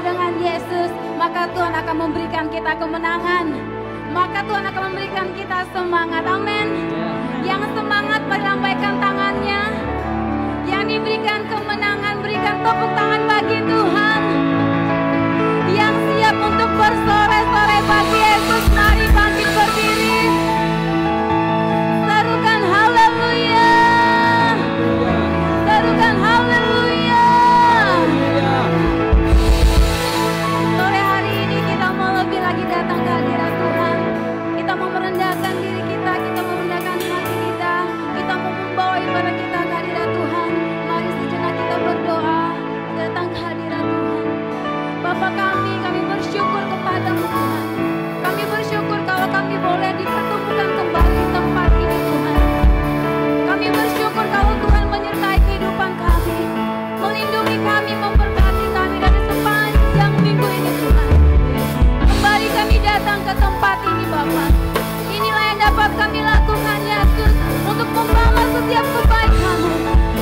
dengan Yesus, maka Tuhan akan memberikan kita kemenangan. Maka Tuhan akan memberikan kita semangat. Amin. Yang semangat melambaikan tangannya. Yang diberikan kemenangan, berikan tepuk tangan bagi Tuhan. Yang siap untuk bersorai-sorai bagi Yesus, mari bangkit berdiri. Serukan haleluya. Serukan haleluya. Sore hari ini kita mau lebih lagi datang ke hadirat Tuhan. Kita mau merendahkan diri kita, kita mau merendahkan hati kita. Kita mau membawa ibadah kita ke hadirat Tuhan. Mari sejenak kita berdoa, datang ke hadirat Tuhan. Bapa kami bersyukur kepadamu Tuhan. Kami bersyukur kalau kami boleh dipertemukan kembali di tempat ini Tuhan. Kami bersyukur kalau Tuhan menyertai kehidupan kami, melindungi kami, memberkati kami dari sepanjang minggu ini Tuhan. Kembali kami datang ke tempat ini Bapa. Inilah yang dapat kami lakukan Yesus untuk membawa setiap kebaikan-Mu.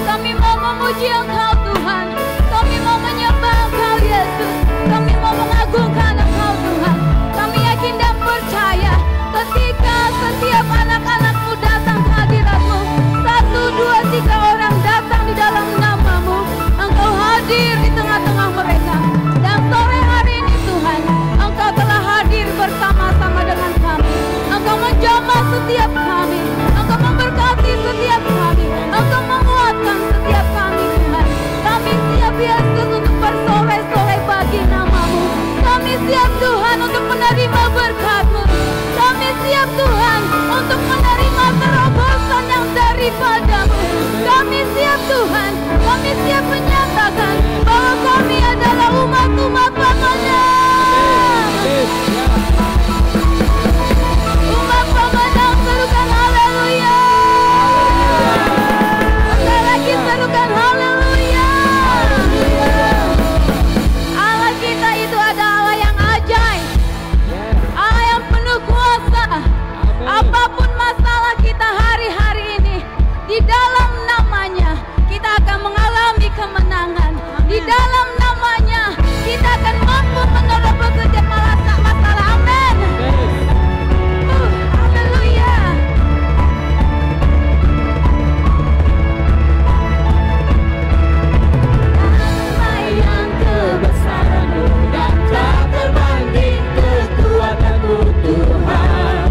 Kami mau memuji Engkau Tuhan. Kami mau menyembah Engkau Yesus. Kami mau mengagungkan Engkau Tuhan. Kami yakin dan percaya ketika setiap anak-anak-Mu datang ke hadirat-Mu, 1, 2, 3 orang datang di dalam nama-Mu, Engkau hadir di tengah-tengah mereka. Dan sore hari ini Tuhan, Engkau telah hadir bersama-sama dengan kami. Engkau menjamah setiap kami. Engkau memberkati setiap kami. Engkau menguatkan setiap kami Tuhan. Kami siap Yesus untuk bersorai-sorai bagi nama-Mu. Kami siap Tuhan untuk menerima berkat-Mu. Kami siap Tuhan untuk menerima terobosan yang daripada-Mu. Kami siap Tuhan. Kami siap menyatakan bahwa kami adalah umat-umat pemenang. Umat pemenang, serukan haleluya. Sekali lagi serukan haleluya. Allah kita itu ada Allah yang ajaib, Allah yang penuh kuasa. Apapun masalah kita hari-hari ini, di dalam namanya kita akan mengalami kemenangan. Di dalam namanya kita akan mampu menerobos setiap masalah. Amin. Haleluya. Apa yang kebesaran-Mu dan tak terbanding kekuatan-Mu Tuhan,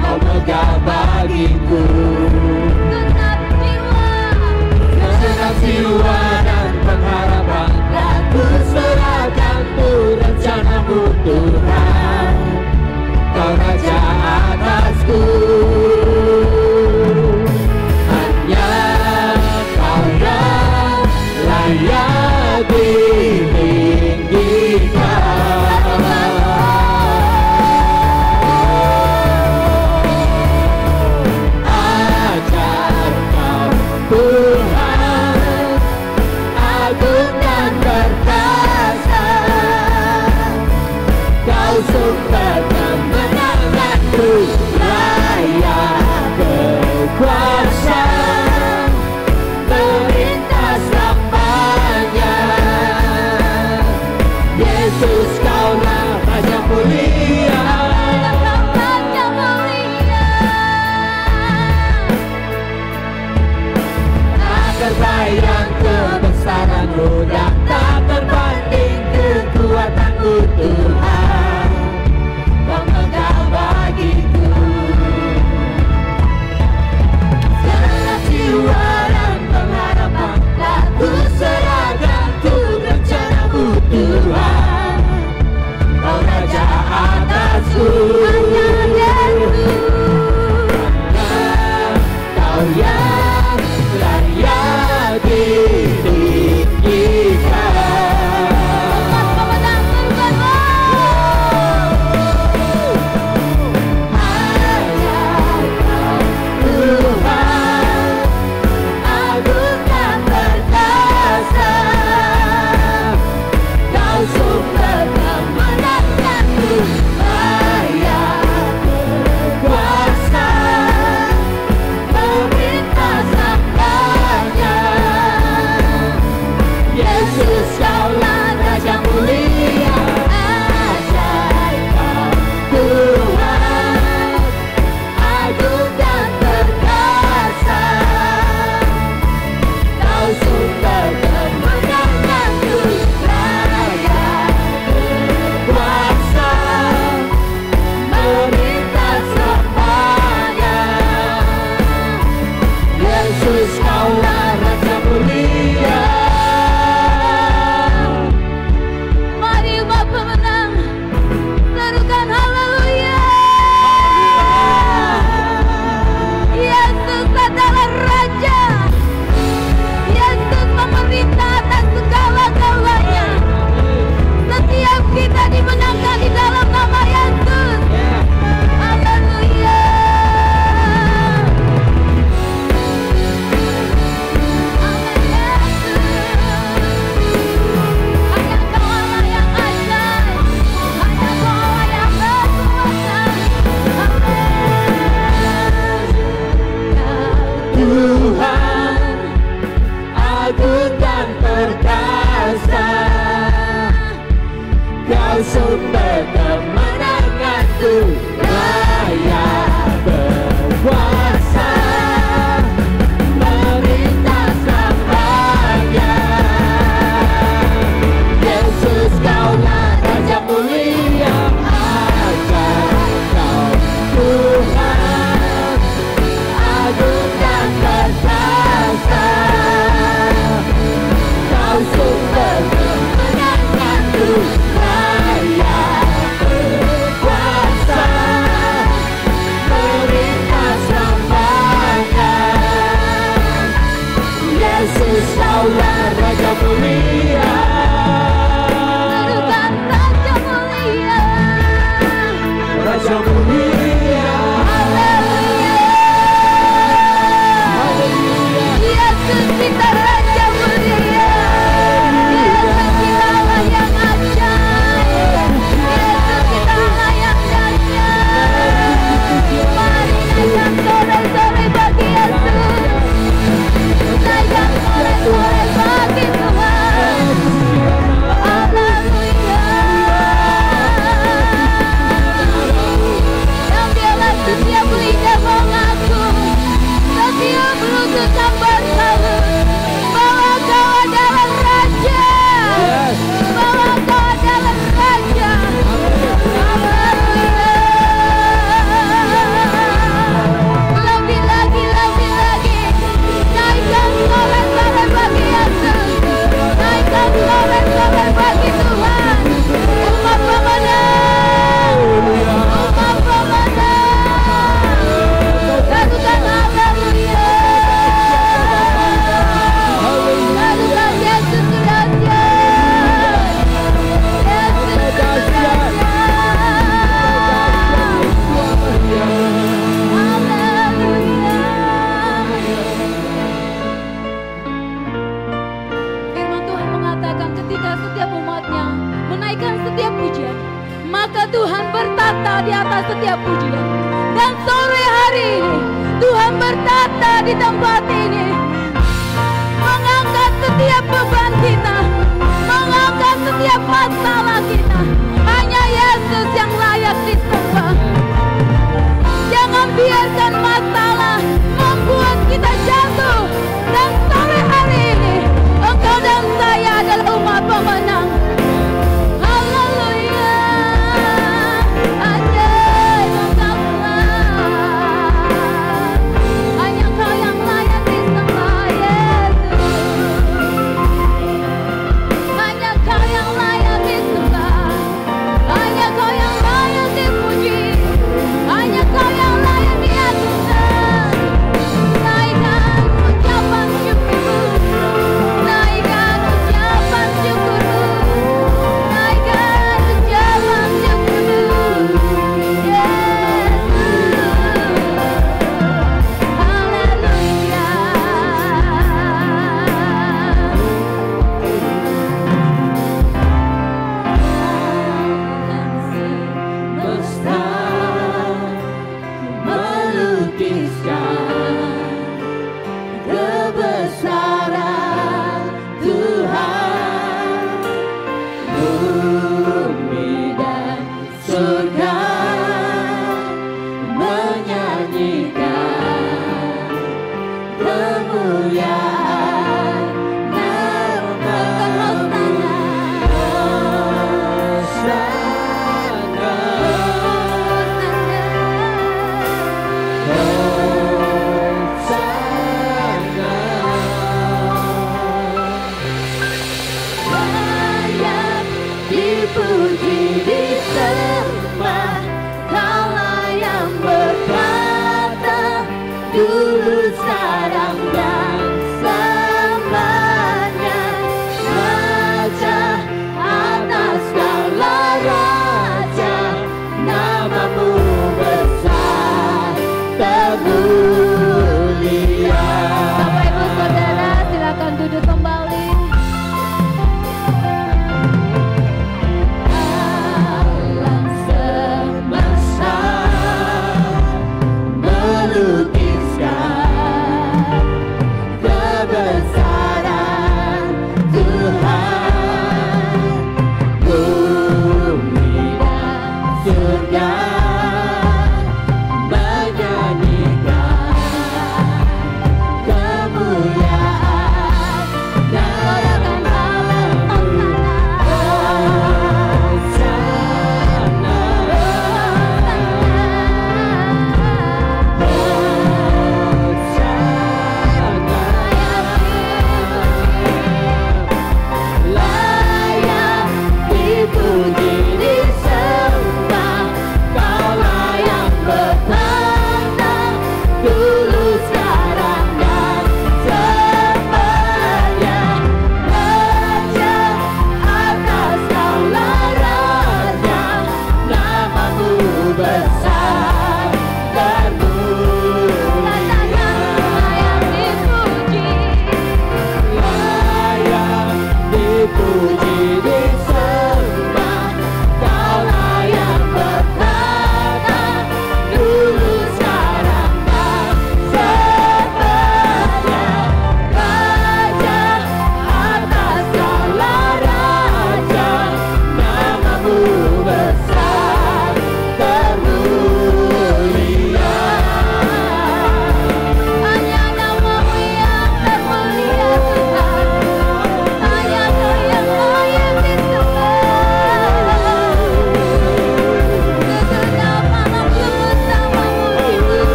Kau megah bagiku. Segenap jiwa dan pengharapan, aku serahkan-Mu rencana-Mu Tuhan. Kau raja atasku. Hanya Kau yang layak ditinggikan. Ajar Kau Tuhan, agung dan perkasa. Kau sumber kemenanganku, layak kekuasaan, melintas lampanya. Yesus Kaulah Raja mulia. Raja mulia. Tak terbayang kebesaran-Mu dan perkasa, Kau sumber kemenanganku, layak berkuasa, memerintah selamanya. Yesus, Kaulah Raja mulia, agar Kau Tuhan, agung dan perkasa, Kau sumber kemenanganku, layak berkuasa, memerintah selamanya. Yesus, Kaulah Raja mulia, Tuhan Raja mulia, Raja mulia. haleluya. Yesus kita Raja mulia, Yesus kita Allah yang ajaib, Yesus kita Allah yang dahsyat. Mari naikkan sore-sore bagi Yesus, naikkan sore-sore bagi Tuhan. Haleluya. Dan biarlah setiap lidah mengaku, setiap lutut sambat salut, bahwa Kau adalah Raja, bahwa Kau adalah Raja. Haleluya. Lebih lagi, naikkan sore-sore bagi Yesus, naikkan sore-sore bagi Tuhan. Umat pemenang, umat pemenang, lakukan haleluya, lakukan Yesus dahsyat, Yesus dahsyat, haleluya. Firman Tuhan mengatakan ketika setiap umatnya menaikkan setiap pujian, maka Tuhan bertata di atas setiap pujian. Dan sore hari ini Tuhan bertata di tempat ini, mengangkat setiap beban kita, mengangkat setiap masalah kita. Hanya Yesus yang layak disembah. Jangan biarkan masalah membuat kita jatuh. Dan sore hari ini engkau dan saya adalah umat pemenang. Haleluya. Ajaib engkaulah, hanya Kau yang layak disembah Yesus.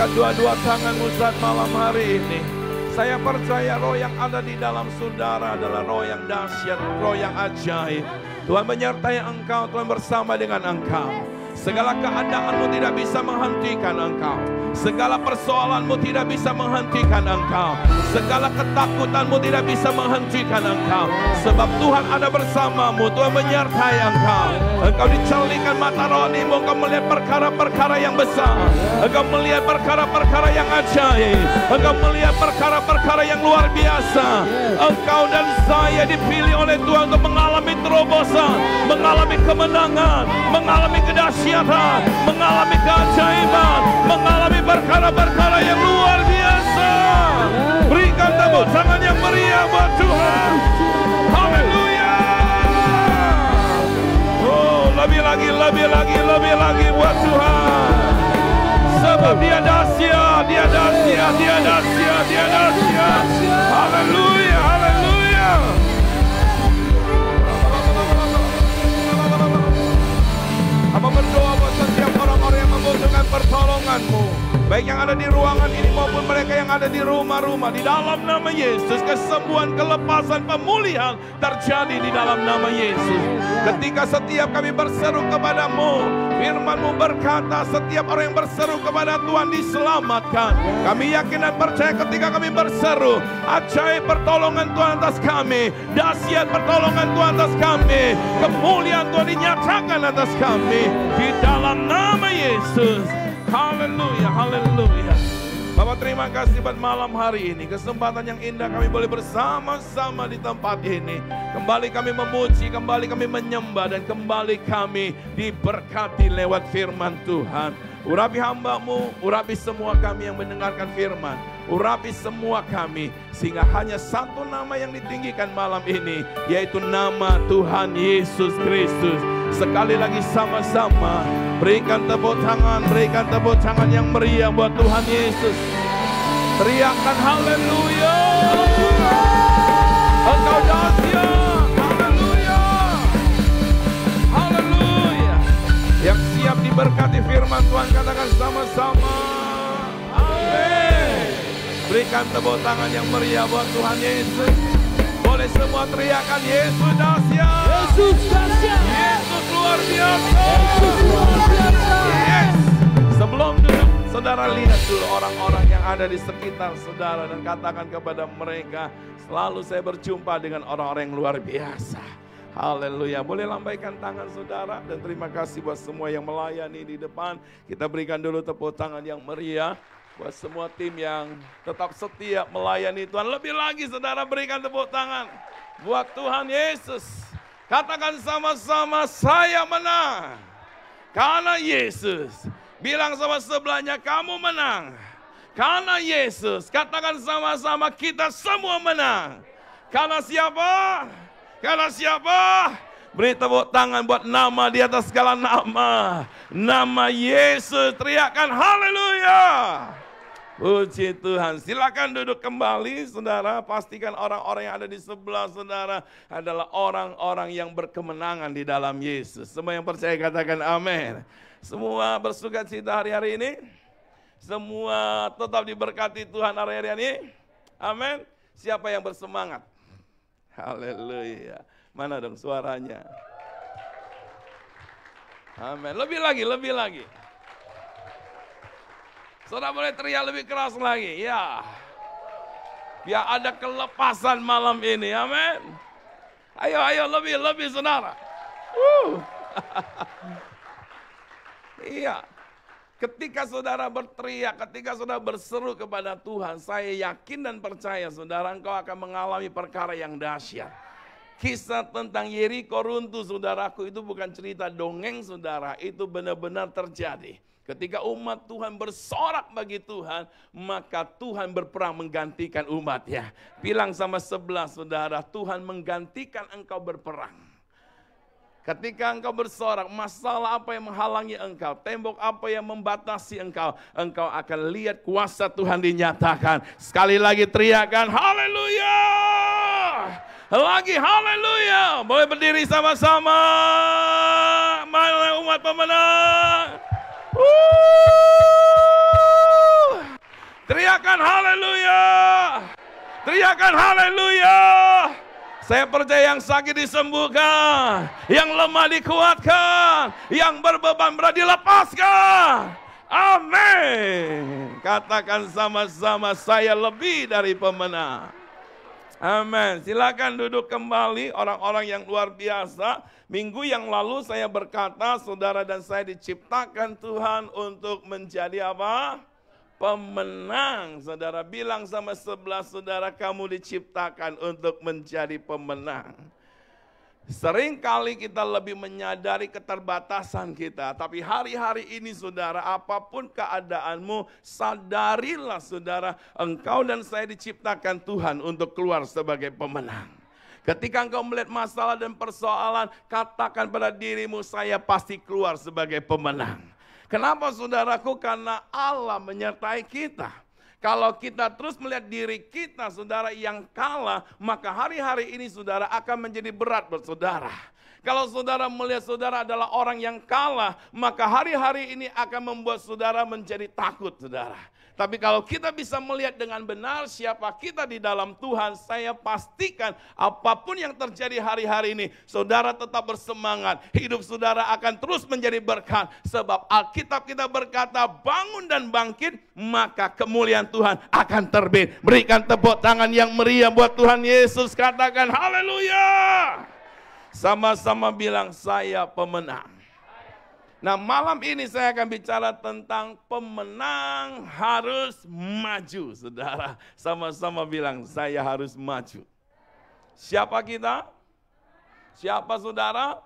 Angkat dua-dua tanganmu saat malam hari ini. Saya percaya roh yang ada di dalam saudara adalah roh yang dahsyat, roh yang ajaib. Tuhan menyertai engkau, Tuhan bersama dengan engkau. Segala keadaanmu tidak bisa menghentikan engkau. Segala persoalanmu tidak bisa menghentikan engkau. Segala ketakutanmu tidak bisa menghentikan engkau. Sebab Tuhan ada bersamamu, Tuhan menyertai engkau. Engkau dicelikan mata rohanimu, engkau melihat perkara-perkara yang besar. Engkau melihat perkara-perkara yang ajaib. Engkau melihat perkara-perkara yang luar biasa. Engkau dan saya dipilih oleh Tuhan untuk mengalami terobosan, mengalami kemenangan, mengalami kedahsyatan, mengalami keajaiban, mengalami perkara-perkara yang luar biasa. Berikan tepuk tangan yang meriah buat Tuhan. Haleluya. Oh, lebih lagi buat Tuhan. Sebab Dia dahsyat, Dia dahsyat, Dia dahsyat, Dia dahsyat. Haleluya, haleluya. Apa berdoa buat setiap orang-orang yang membutuhkan pertolonganmu, baik yang ada di ruangan ini maupun mereka yang ada di rumah-rumah. Di dalam nama Yesus, kesembuhan, kelepasan, pemulihan terjadi di dalam nama Yesus. Ketika setiap kami berseru kepadamu, firman-Mu berkata setiap orang yang berseru kepada Tuhan diselamatkan. Kami yakin dan percaya ketika kami berseru, ajaib pertolongan Tuhan atas kami, dahsyat pertolongan Tuhan atas kami, kemuliaan Tuhan dinyatakan atas kami di dalam nama Yesus. Haleluya, haleluya. Bapak terima kasih buat malam hari ini, kesempatan yang indah kami boleh bersama-sama di tempat ini. Kembali kami memuji, kembali kami menyembah, dan kembali kami diberkati lewat firman Tuhan. Urapi hamba-Mu, urapi semua kami yang mendengarkan firman, urapi semua kami, sehingga hanya satu nama yang ditinggikan malam ini, yaitu nama Tuhan Yesus Kristus. Sekali lagi sama-sama berikan tepuk tangan yang meriah buat Tuhan Yesus. Teriakan haleluya. Engkau dahsyat. Haleluya. Haleluya. Yang siap diberkati firman Tuhan katakan sama-sama amin. Berikan tepuk tangan yang meriah buat Tuhan Yesus. Boleh semua teriakan Yesus dahsyat. Yesus dahsyat. Yesus luar biasa. Yesus luar biasa. Yes. Sebelum duduk, saudara lihat dulu orang-orang yang ada di sekitar saudara dan katakan kepada mereka, selalu saya berjumpa dengan orang-orang yang luar biasa. Haleluya. Boleh lambaikan tangan saudara dan terima kasih buat semua yang melayani di depan. Kita berikan dulu tepuk tangan yang meriah buat semua tim yang tetap setia melayani Tuhan. Lebih lagi saudara berikan tepuk tangan buat Tuhan Yesus. Katakan sama-sama, saya menang karena Yesus. Bilang sama sebelahnya, kamu menang karena Yesus. Katakan sama-sama, kita semua menang. Karena siapa? Karena siapa? Beri tepuk tangan buat nama di atas segala nama. Nama Yesus. Teriakan haleluya. Puji Tuhan. Silakan duduk kembali saudara. Pastikan orang-orang yang ada di sebelah saudara adalah orang-orang yang berkemenangan di dalam Yesus. Semua yang percaya katakan amin. Semua bersuka cita hari-hari ini. Semua tetap diberkati Tuhan hari-hari ini. Amin. Siapa yang bersemangat? Haleluya. Mana dong suaranya? Amin. Lebih lagi, lebih lagi. Saudara boleh teriak lebih keras lagi, ya. Biar ada kelepasan malam ini, amin. Ayo, ayo, lebih saudara. Iya. Ketika saudara berteriak, ketika saudara berseru kepada Tuhan, saya yakin dan percaya saudara engkau akan mengalami perkara yang dahsyat. Kisah tentang Yeriko runtuh saudaraku itu bukan cerita dongeng saudara, itu benar-benar terjadi. Ketika umat Tuhan bersorak bagi Tuhan, maka Tuhan berperang menggantikan umatnya. Bilang sama sebelah saudara, Tuhan menggantikan engkau berperang. Ketika engkau bersorak, masalah apa yang menghalangi engkau, tembok apa yang membatasi engkau, engkau akan lihat kuasa Tuhan dinyatakan. Sekali lagi teriakan, haleluya! Lagi haleluya! Boleh berdiri sama-sama. Mana umat pemenang? Teriakan haleluya. Teriakan haleluya. Saya percaya yang sakit disembuhkan, yang lemah dikuatkan, yang berbeban berat dilepaskan. Amin. Katakan sama-sama, saya lebih dari pemenang. Amin. Silakan duduk kembali orang-orang yang luar biasa. Minggu yang lalu saya berkata, saudara dan saya diciptakan Tuhan untuk menjadi apa? Pemenang. Saudara bilang sama sebelah saudara, kamu diciptakan untuk menjadi pemenang. Seringkali kita lebih menyadari keterbatasan kita, tapi hari-hari ini saudara, apapun keadaanmu, sadarilah saudara, engkau dan saya diciptakan Tuhan untuk keluar sebagai pemenang. Ketika engkau melihat masalah dan persoalan, katakan pada dirimu, saya pasti keluar sebagai pemenang. Kenapa saudaraku? Karena Allah menyertai kita. Kalau kita terus melihat diri kita saudara yang kalah, maka hari-hari ini saudara akan menjadi berat buat saudara. Kalau saudara melihat saudara adalah orang yang kalah, maka hari-hari ini akan membuat saudara menjadi takut saudara. Tapi kalau kita bisa melihat dengan benar siapa kita di dalam Tuhan, saya pastikan apapun yang terjadi hari-hari ini, saudara tetap bersemangat. Hidup saudara akan terus menjadi berkat. Sebab Alkitab kita berkata, bangun dan bangkit, maka kemuliaan Tuhan akan terbit. Berikan tepuk tangan yang meriah buat Tuhan Yesus. Katakan haleluya. Sama-sama bilang, saya pemenang. Nah, malam ini saya akan bicara tentang pemenang harus maju, saudara. Sama-sama bilang, saya harus maju. Siapa kita? Siapa saudara?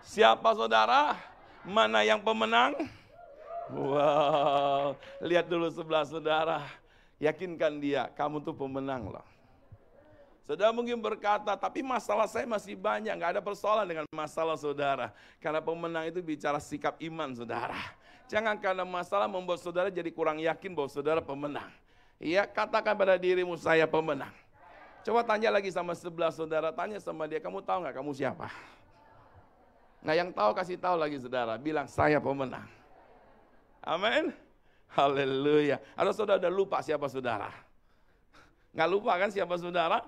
Siapa saudara? Mana yang pemenang? Wow, lihat dulu sebelah saudara. Yakinkan dia, kamu tuh pemenang loh. Saudara mungkin berkata, tapi masalah saya masih banyak, nggak ada persoalan dengan masalah saudara. Karena pemenang itu bicara sikap iman saudara. Jangan karena masalah membuat saudara jadi kurang yakin bahwa saudara pemenang. Iya, katakan pada dirimu, saya pemenang. Coba tanya lagi sama sebelah saudara, tanya sama dia, kamu tahu nggak kamu siapa? Nah yang tahu kasih tahu lagi saudara, bilang saya pemenang. Amin. Haleluya. Atau saudara udah lupa siapa saudara? Nggak lupa kan siapa saudara?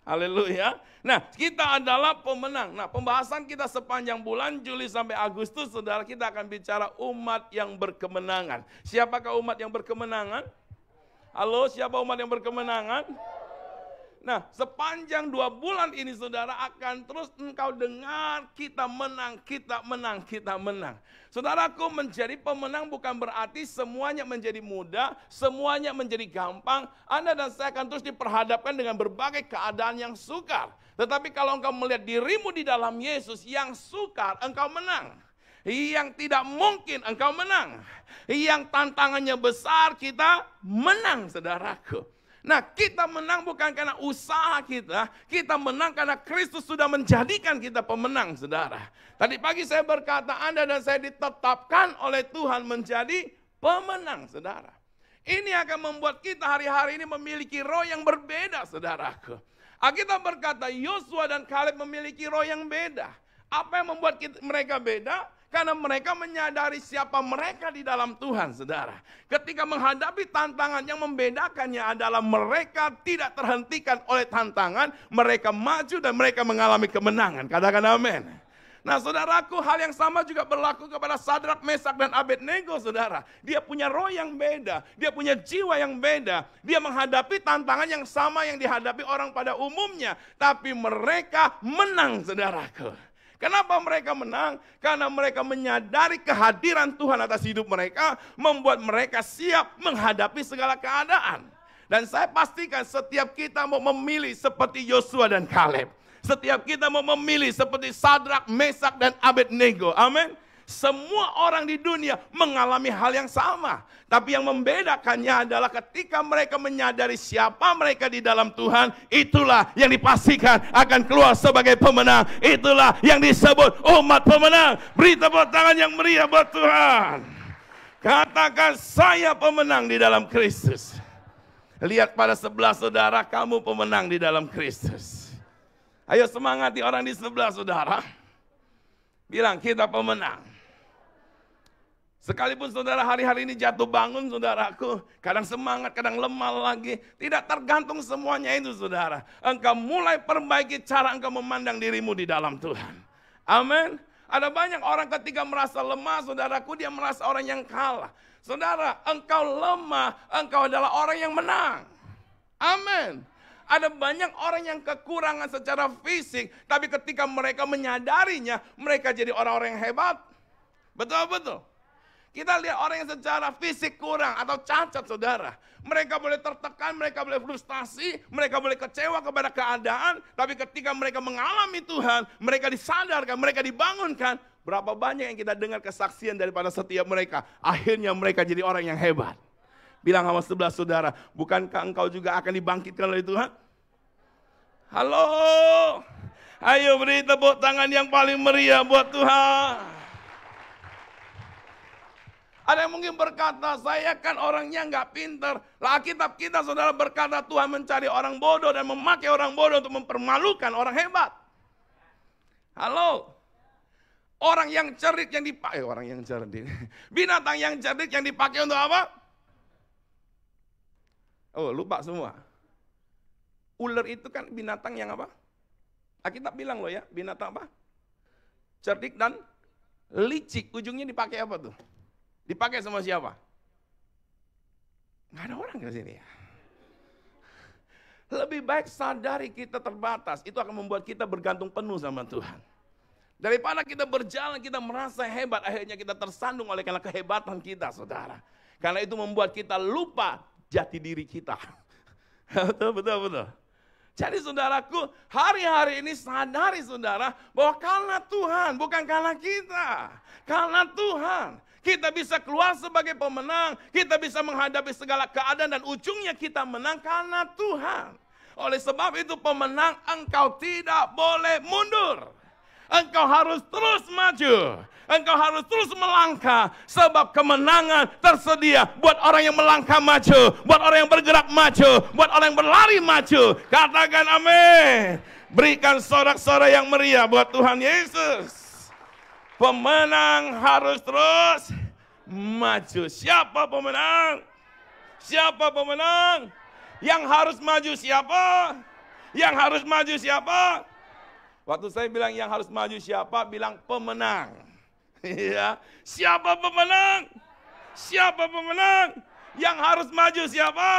Haleluya. Nah, kita adalah pemenang. Nah, pembahasan kita sepanjang bulan Juli sampai Agustus, saudara, kita akan bicara umat yang berkemenangan. Siapakah umat yang berkemenangan? Halo, siapa umat yang berkemenangan? Nah, sepanjang 2 bulan ini saudara akan terus engkau dengar kita menang, kita menang, kita menang. Saudaraku, menjadi pemenang bukan berarti semuanya menjadi mudah, semuanya menjadi gampang. Anda dan saya akan terus diperhadapkan dengan berbagai keadaan yang sukar. Tetapi kalau engkau melihat dirimu di dalam Yesus yang sukar, engkau menang. Yang tidak mungkin engkau menang. Yang tantangannya besar kita menang saudaraku. Nah, kita menang bukan karena usaha kita menang karena Kristus sudah menjadikan kita pemenang, saudara. Tadi pagi saya berkata, Anda dan saya ditetapkan oleh Tuhan menjadi pemenang, saudara. Ini akan membuat kita hari-hari ini memiliki roh yang berbeda, saudaraku. Alkitab berkata, Yosua dan Kaleb memiliki roh yang beda. Apa yang membuat mereka beda? Karena mereka menyadari siapa mereka di dalam Tuhan, saudara. Ketika menghadapi tantangan, yang membedakannya adalah mereka tidak terhentikan oleh tantangan, mereka maju dan mereka mengalami kemenangan. Katakan amin. Nah saudaraku, hal yang sama juga berlaku kepada Sadrak, Mesak, dan Abednego, saudara. Dia punya roh yang beda, dia punya jiwa yang beda. Dia menghadapi tantangan yang sama yang dihadapi orang pada umumnya. Tapi mereka menang, saudaraku. Kenapa mereka menang? Karena mereka menyadari kehadiran Tuhan atas hidup mereka, membuat mereka siap menghadapi segala keadaan. Dan saya pastikan setiap kita mau memilih seperti Yosua dan Kaleb. Setiap kita mau memilih seperti Sadrak, Mesak, dan Abednego. Amin. Semua orang di dunia mengalami hal yang sama. Tapi yang membedakannya adalah ketika mereka menyadari siapa mereka di dalam Tuhan, itulah yang dipastikan akan keluar sebagai pemenang. Itulah yang disebut umat pemenang. Beri tepuk tangan yang meriah buat Tuhan. Katakan, saya pemenang di dalam Kristus. Lihat pada sebelah saudara, kamu pemenang di dalam Kristus. Ayo semangati orang di sebelah saudara. Bilang, kita pemenang. Sekalipun saudara hari-hari ini jatuh bangun saudaraku, kadang semangat, kadang lemah lagi. Tidak tergantung semuanya itu saudara. Engkau mulai perbaiki cara engkau memandang dirimu di dalam Tuhan. Amin. Ada banyak orang ketika merasa lemah saudaraku, dia merasa orang yang kalah. Saudara, engkau lemah, engkau adalah orang yang menang. Amin. Ada banyak orang yang kekurangan secara fisik, tapi ketika mereka menyadarinya, mereka jadi orang-orang yang hebat. Betul-betul. Kita lihat orang yang secara fisik kurang atau cacat saudara. Mereka boleh tertekan, mereka boleh frustasi, mereka boleh kecewa kepada keadaan. Tapi ketika mereka mengalami Tuhan, mereka disadarkan, mereka dibangunkan. Berapa banyak yang kita dengar kesaksian daripada setiap mereka. Akhirnya mereka jadi orang yang hebat. Bilang sama sebelah saudara, bukankah engkau juga akan dibangkitkan oleh Tuhan? Halo, ayo beri tepuk tangan yang paling meriah buat Tuhan. Ada yang mungkin berkata, saya kan orangnya nggak pinter. Lah Alkitab kita saudara berkata Tuhan mencari orang bodoh dan memakai orang bodoh untuk mempermalukan orang hebat. Halo. Orang yang cerdik yang dipakai, binatang yang cerdik yang dipakai untuk apa? Oh lupa semua. Ular itu kan binatang yang apa? Alkitab bilang loh ya, binatang apa? Cerdik dan licik. Ujungnya dipakai apa tuh? Dipakai sama siapa? Nggak ada orang di sini ya. Lebih baik sadari kita terbatas. Itu akan membuat kita bergantung penuh sama Tuhan. Daripada kita berjalan, kita merasa hebat. Akhirnya kita tersandung oleh karena kehebatan kita, saudara. Karena itu membuat kita lupa jati diri kita. Betul. Jadi saudaraku, hari-hari ini sadari saudara, bahwa karena Tuhan, bukan karena kita. Karena Tuhan. Kita bisa keluar sebagai pemenang, kita bisa menghadapi segala keadaan dan ujungnya kita menang karena Tuhan. Oleh sebab itu pemenang engkau tidak boleh mundur. Engkau harus terus maju. Engkau harus terus melangkah sebab kemenangan tersedia buat orang yang melangkah maju, buat orang yang bergerak maju, buat orang yang berlari maju. Katakan amin. Berikan sorak-sorai yang meriah buat Tuhan Yesus. Pemenang harus terus maju. Siapa pemenang? Siapa pemenang? Yang harus maju siapa? Yang harus maju siapa? Waktu saya bilang yang harus maju siapa, bilang pemenang. Ya, siapa pemenang? Siapa pemenang? Yang harus maju siapa?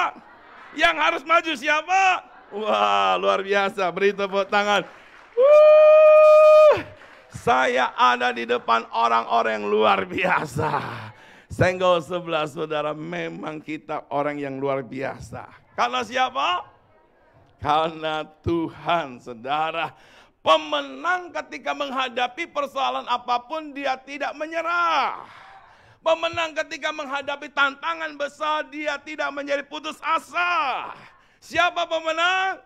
Yang harus maju siapa? Wah, luar biasa. Beri tepuk tangan. Saya ada di depan orang-orang yang luar biasa. Senggol sebelah saudara, memang kita orang yang luar biasa. Karena siapa? Karena Tuhan, saudara. Pemenang ketika menghadapi persoalan apapun dia tidak menyerah. Pemenang ketika menghadapi tantangan besar dia tidak menjadi putus asa. Siapa pemenang?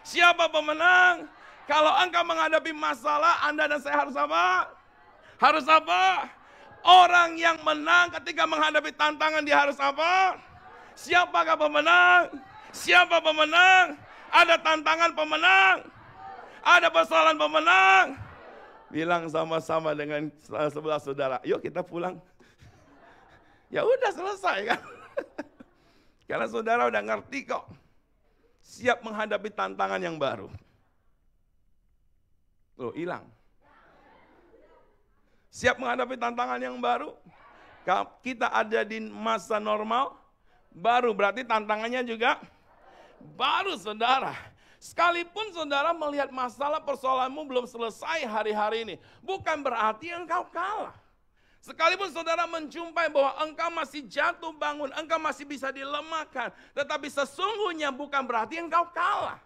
Siapa pemenang? Kalau engkau menghadapi masalah, Anda dan saya harus apa? Harus apa? Orang yang menang ketika menghadapi tantangan dia harus apa? Siapakah pemenang? Siapa pemenang? Ada tantangan pemenang. Ada persoalan pemenang. Bilang sama-sama dengan sebelah saudara, yuk kita pulang. Ya udah selesai kan. Karena saudara udah ngerti kok. Siap menghadapi tantangan yang baru. Loh, hilang. Siap menghadapi tantangan yang baru. Kita ada di masa normal. Baru berarti tantangannya juga baru saudara. Sekalipun saudara melihat masalah persoalanmu belum selesai hari-hari ini, bukan berarti engkau kalah. Sekalipun saudara menjumpai bahwa engkau masih jatuh bangun, engkau masih bisa dilemahkan, tetapi sesungguhnya bukan berarti engkau kalah.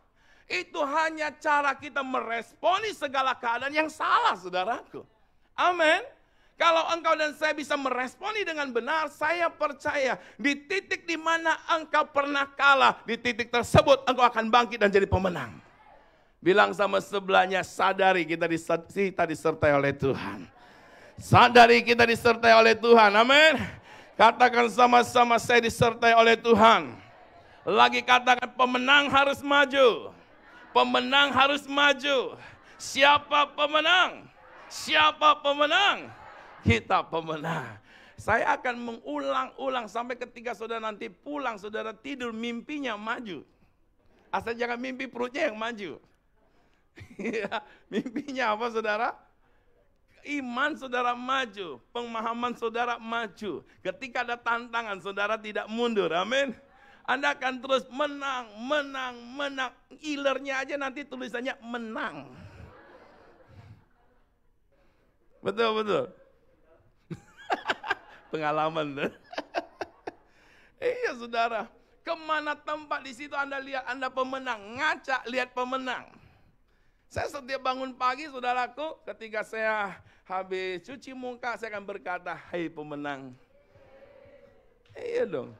Itu hanya cara kita meresponi segala keadaan yang salah, saudaraku. Amin. Kalau engkau dan saya bisa meresponi dengan benar, saya percaya di titik di mana engkau pernah kalah, di titik tersebut engkau akan bangkit dan jadi pemenang. Bilang sama sebelahnya, sadari kita disertai oleh Tuhan. Sadari kita disertai oleh Tuhan, amin. Katakan sama-sama, saya disertai oleh Tuhan. Lagi katakan, pemenang harus maju. Pemenang harus maju. Siapa pemenang? Siapa pemenang? Kita pemenang. Saya akan mengulang-ulang sampai ketika saudara nanti pulang, saudara tidur mimpinya maju. Asal jangan mimpi perutnya yang maju. Mimpinya apa saudara? Iman saudara maju, pemahaman saudara maju. Ketika ada tantangan saudara tidak mundur, amin. Anda akan terus menang, menang, menang. Ilernya aja nanti tulisannya menang. Betul, betul. Pengalaman. Iya saudara, kemana tempat di situ Anda lihat Anda pemenang, ngaca lihat pemenang. Saya setiap bangun pagi saudaraku, ketika saya habis cuci muka, saya akan berkata, hai pemenang. Iya dong.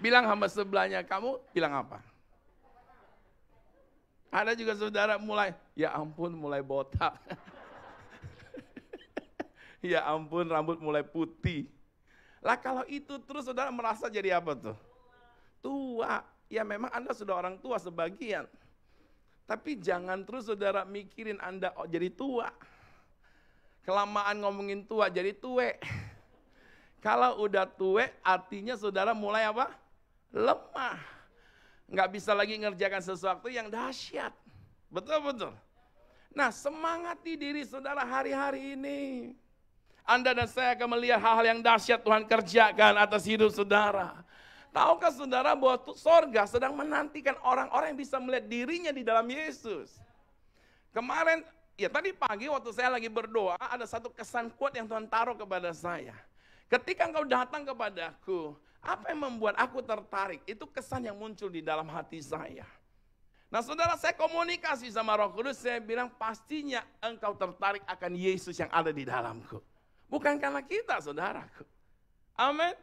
Bilang sama sebelahnya, kamu bilang apa? Ada juga saudara mulai, ya ampun mulai botak. Ya ampun rambut mulai putih. Lah kalau itu terus saudara merasa jadi apa tuh? Tua. Ya memang Anda sudah orang tua sebagian. Tapi jangan terus saudara mikirin Anda jadi tua. Kelamaan ngomongin tua jadi tue. Kalau udah tue artinya saudara mulai apa? Lemah. Nggak bisa lagi ngerjakan sesuatu yang dahsyat. Betul-betul. Nah semangati diri saudara hari-hari ini. Anda dan saya akan melihat hal-hal yang dahsyat Tuhan kerjakan atas hidup saudara. Tahukah saudara bahwa sorga sedang menantikan orang-orang yang bisa melihat dirinya di dalam Yesus. Kemarin, ya tadi pagi waktu saya lagi berdoa, ada satu kesan kuat yang Tuhan taruh kepada saya. Ketika engkau datang kepadaku, apa yang membuat aku tertarik? Itu kesan yang muncul di dalam hati saya. Nah saudara, saya komunikasi sama Roh Kudus, saya bilang pastinya engkau tertarik akan Yesus yang ada di dalamku. Bukan karena kita saudaraku. Amin.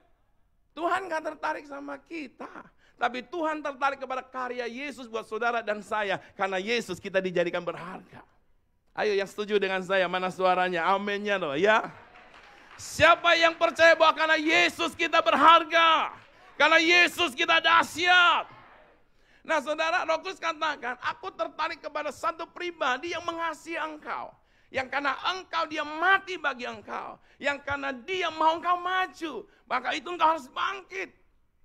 Tuhan gak tertarik sama kita. Tapi Tuhan tertarik kepada karya Yesus buat saudara dan saya. Karena Yesus kita dijadikan berharga. Ayo yang setuju dengan saya, mana suaranya? Aminnya loh ya. Siapa yang percaya bahwa karena Yesus kita berharga. Karena Yesus kita dahsyat. Nah saudara, Roh Kudus katakan, aku tertarik kepada satu pribadi yang mengasihi engkau. Yang karena engkau dia mati bagi engkau. Yang karena dia mau engkau maju. Maka itu engkau harus bangkit.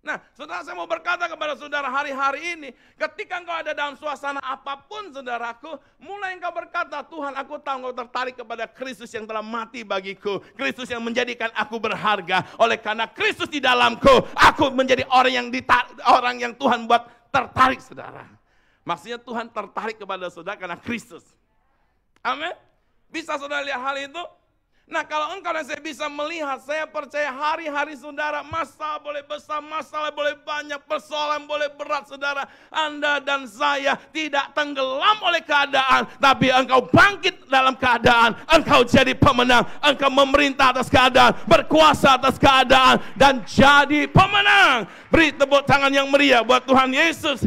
Nah saudara, saya mau berkata kepada saudara hari-hari ini. Ketika engkau ada dalam suasana apapun saudaraku. Mulai engkau berkata, Tuhan aku tahu engkau tertarik kepada Kristus yang telah mati bagiku. Kristus yang menjadikan aku berharga. Oleh karena Kristus di dalamku. Aku menjadi orang yang Tuhan buat tertarik saudara. Maksudnya Tuhan tertarik kepada saudara karena Kristus. Amin. Bisa saudara lihat hal itu? Nah kalau engkau dan saya bisa melihat, saya percaya hari-hari saudara, masalah boleh besar, masalah boleh banyak, persoalan boleh berat saudara. Anda dan saya tidak tenggelam oleh keadaan, tapi engkau bangkit dalam keadaan. Engkau jadi pemenang, engkau memerintah atas keadaan, berkuasa atas keadaan, dan jadi pemenang. Beri tepuk tangan yang meriah buat Tuhan Yesus.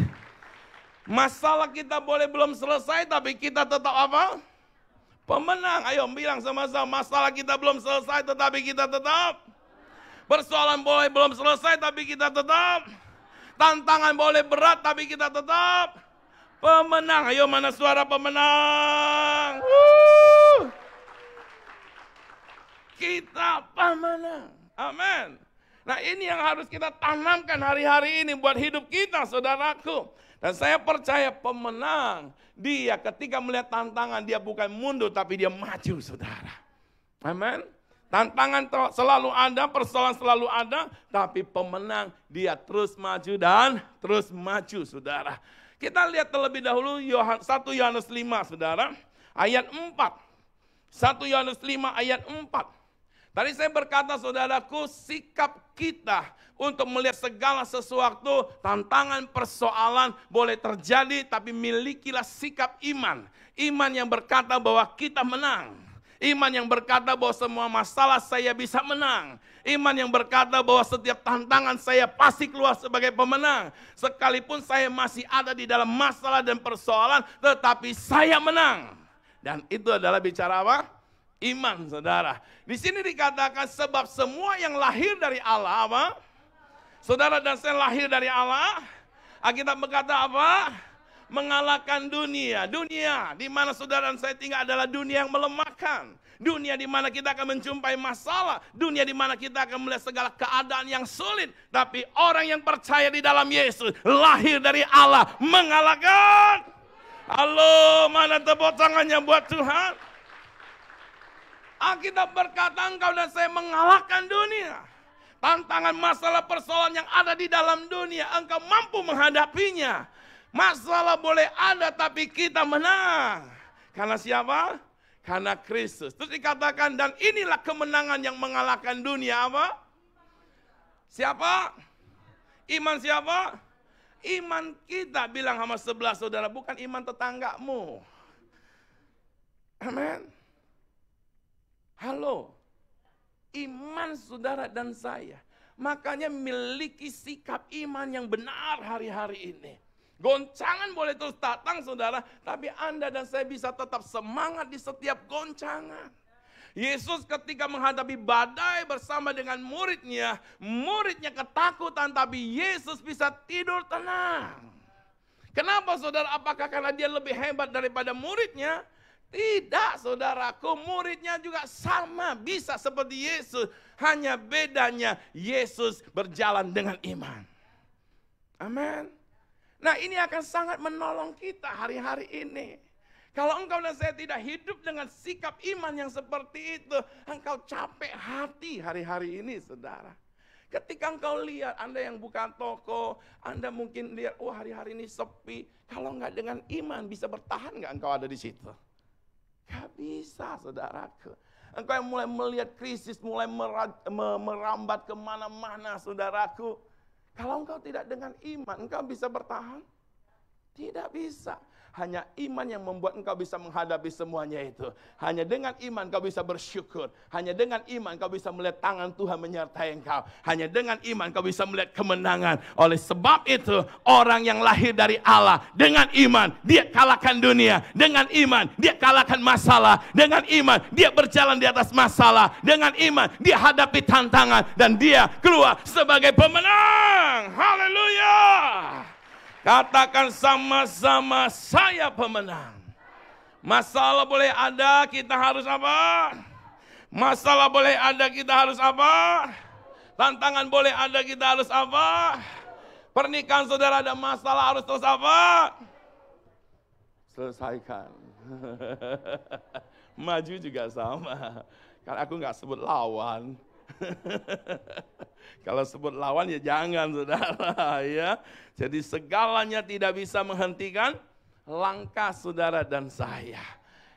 Masalah kita boleh belum selesai, tapi kita tetap apa? Pemenang. Ayo bilang sama-sama, masalah kita belum selesai tetapi kita tetap. Persoalan boleh belum selesai tapi kita tetap. Tantangan boleh berat tapi kita tetap pemenang. Ayo mana suara pemenang? Kita pemenang. Amin. Nah ini yang harus kita tanamkan hari-hari ini buat hidup kita saudaraku. Dan saya percaya pemenang, dia ketika melihat tantangan, dia bukan mundur, tapi dia maju, saudara. Amin. Tantangan selalu ada, persoalan selalu ada, tapi pemenang, dia terus maju dan terus maju, saudara. Kita lihat terlebih dahulu 1 Yohanes 5, saudara, ayat 4. 1 Yohanes 5, ayat 4. Tadi saya berkata, saudaraku, sikap kita untuk melihat segala sesuatu, tantangan, persoalan boleh terjadi, tapi milikilah sikap iman. Iman yang berkata bahwa kita menang. Iman yang berkata bahwa semua masalah saya bisa menang. Iman yang berkata bahwa setiap tantangan saya pasti keluar sebagai pemenang. Sekalipun saya masih ada di dalam masalah dan persoalan, tetapi saya menang. Dan itu adalah bicara apa? Iman, saudara. Di sini dikatakan sebab semua yang lahir dari Allah apa? Saudara dan saya lahir dari Allah. Alkitab berkata apa? Mengalahkan dunia. Dunia di mana saudara dan saya tinggal adalah dunia yang melemahkan. Dunia di mana kita akan menjumpai masalah. Dunia di mana kita akan melihat segala keadaan yang sulit. Tapi orang yang percaya di dalam Yesus, lahir dari Allah, mengalahkan. Halo, mana tepuk tangannya buat Tuhan? Alkitab berkata engkau dan saya mengalahkan dunia. Tantangan, masalah, persoalan yang ada di dalam dunia, engkau mampu menghadapinya. Masalah boleh ada tapi kita menang. Karena siapa? Karena Kristus. Terus dikatakan dan inilah kemenangan yang mengalahkan dunia apa? Siapa? Iman siapa? Iman kita, bilang sama sebelah saudara, bukan iman tetanggamu. Amin. Halo. Iman saudara dan saya. Makanya miliki sikap iman yang benar hari-hari ini. Goncangan boleh terus datang saudara, tapi Anda dan saya bisa tetap semangat di setiap goncangan. Yesus ketika menghadapi badai bersama dengan muridnya ketakutan, tapi Yesus bisa tidur tenang. Kenapa saudara? Apakah karena dia lebih hebat daripada muridnya? Tidak saudaraku, muridnya juga sama bisa seperti Yesus. Hanya bedanya Yesus berjalan dengan iman. Amin. Nah ini akan sangat menolong kita hari-hari ini. Kalau engkau dan saya tidak hidup dengan sikap iman yang seperti itu, engkau capek hati hari-hari ini saudara. Ketika engkau lihat, Anda yang buka toko, Anda mungkin lihat, oh hari-hari ini sepi. Kalau enggak dengan iman, bisa bertahan enggak engkau ada di situ? Gak bisa saudaraku. Engkau yang mulai melihat krisis, mulai merambat kemana-mana saudaraku. Kalau engkau tidak dengan iman, engkau bisa bertahan? Tidak bisa. Hanya iman yang membuat engkau bisa menghadapi semuanya itu. Hanya dengan iman engkau bisa bersyukur. Hanya dengan iman engkau bisa melihat tangan Tuhan menyertai engkau. Hanya dengan iman engkau bisa melihat kemenangan. Oleh sebab itu, orang yang lahir dari Allah, dengan iman dia kalahkan dunia. Dengan iman dia kalahkan masalah. Dengan iman dia berjalan di atas masalah. Dengan iman dia hadapi tantangan. Dan dia keluar sebagai pemenang. Haleluya. Katakan sama-sama, saya pemenang. Masalah boleh ada, kita harus apa? Masalah boleh ada, kita harus apa? Tantangan boleh ada, kita harus apa? Pernikahan saudara ada masalah, harus terus apa? Selesaikan. Maju juga sama. Karena aku nggak sebut lawan. Kalau sebut lawan ya jangan saudara ya. Jadi segalanya tidak bisa menghentikan langkah saudara dan saya.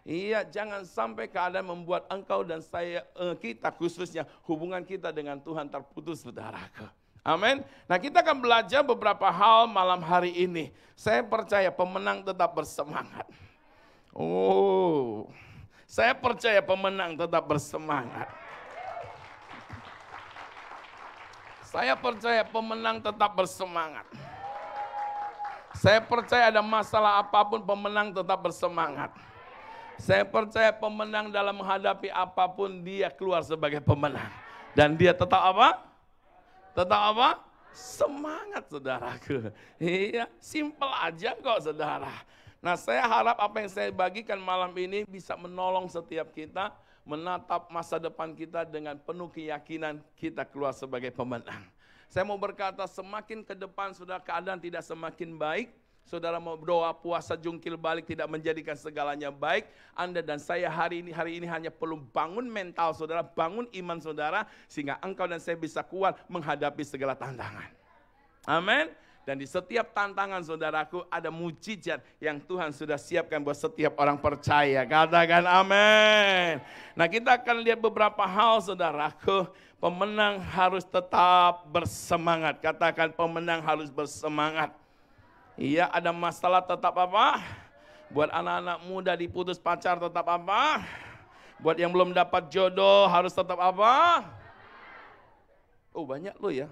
Iya, jangan sampai keadaan membuat engkau dan saya, kita khususnya hubungan kita dengan Tuhan terputus saudaraku. Amin. Nah kita akan belajar beberapa hal malam hari ini. Saya percaya pemenang tetap bersemangat. Oh, saya percaya pemenang tetap bersemangat. Saya percaya pemenang tetap bersemangat. Saya percaya ada masalah apapun, pemenang tetap bersemangat. Saya percaya pemenang dalam menghadapi apapun, dia keluar sebagai pemenang. Dan dia tetap apa? Tetap apa? Semangat saudaraku. Iya, simpel aja kok saudara. Nah saya harap apa yang saya bagikan malam ini bisa menolong setiap kita menatap masa depan kita dengan penuh keyakinan kita keluar sebagai pemenang. Saya mau berkata semakin ke depan saudara keadaan tidak semakin baik. Saudara mau doa puasa jungkil balik tidak menjadikan segalanya baik. Anda dan saya hari ini hanya perlu bangun mental saudara, bangun iman saudara. Sehingga engkau dan saya bisa kuat menghadapi segala tantangan. Amin. Dan di setiap tantangan saudaraku ada mujizat yang Tuhan sudah siapkan buat setiap orang percaya. Katakan amin. Nah kita akan lihat beberapa hal saudaraku. Pemenang harus tetap bersemangat. Katakan pemenang harus bersemangat. Iya ada masalah tetap apa? Buat anak-anak muda diputus pacar tetap apa? Buat yang belum dapat jodoh harus tetap apa? Oh banyak loh ya.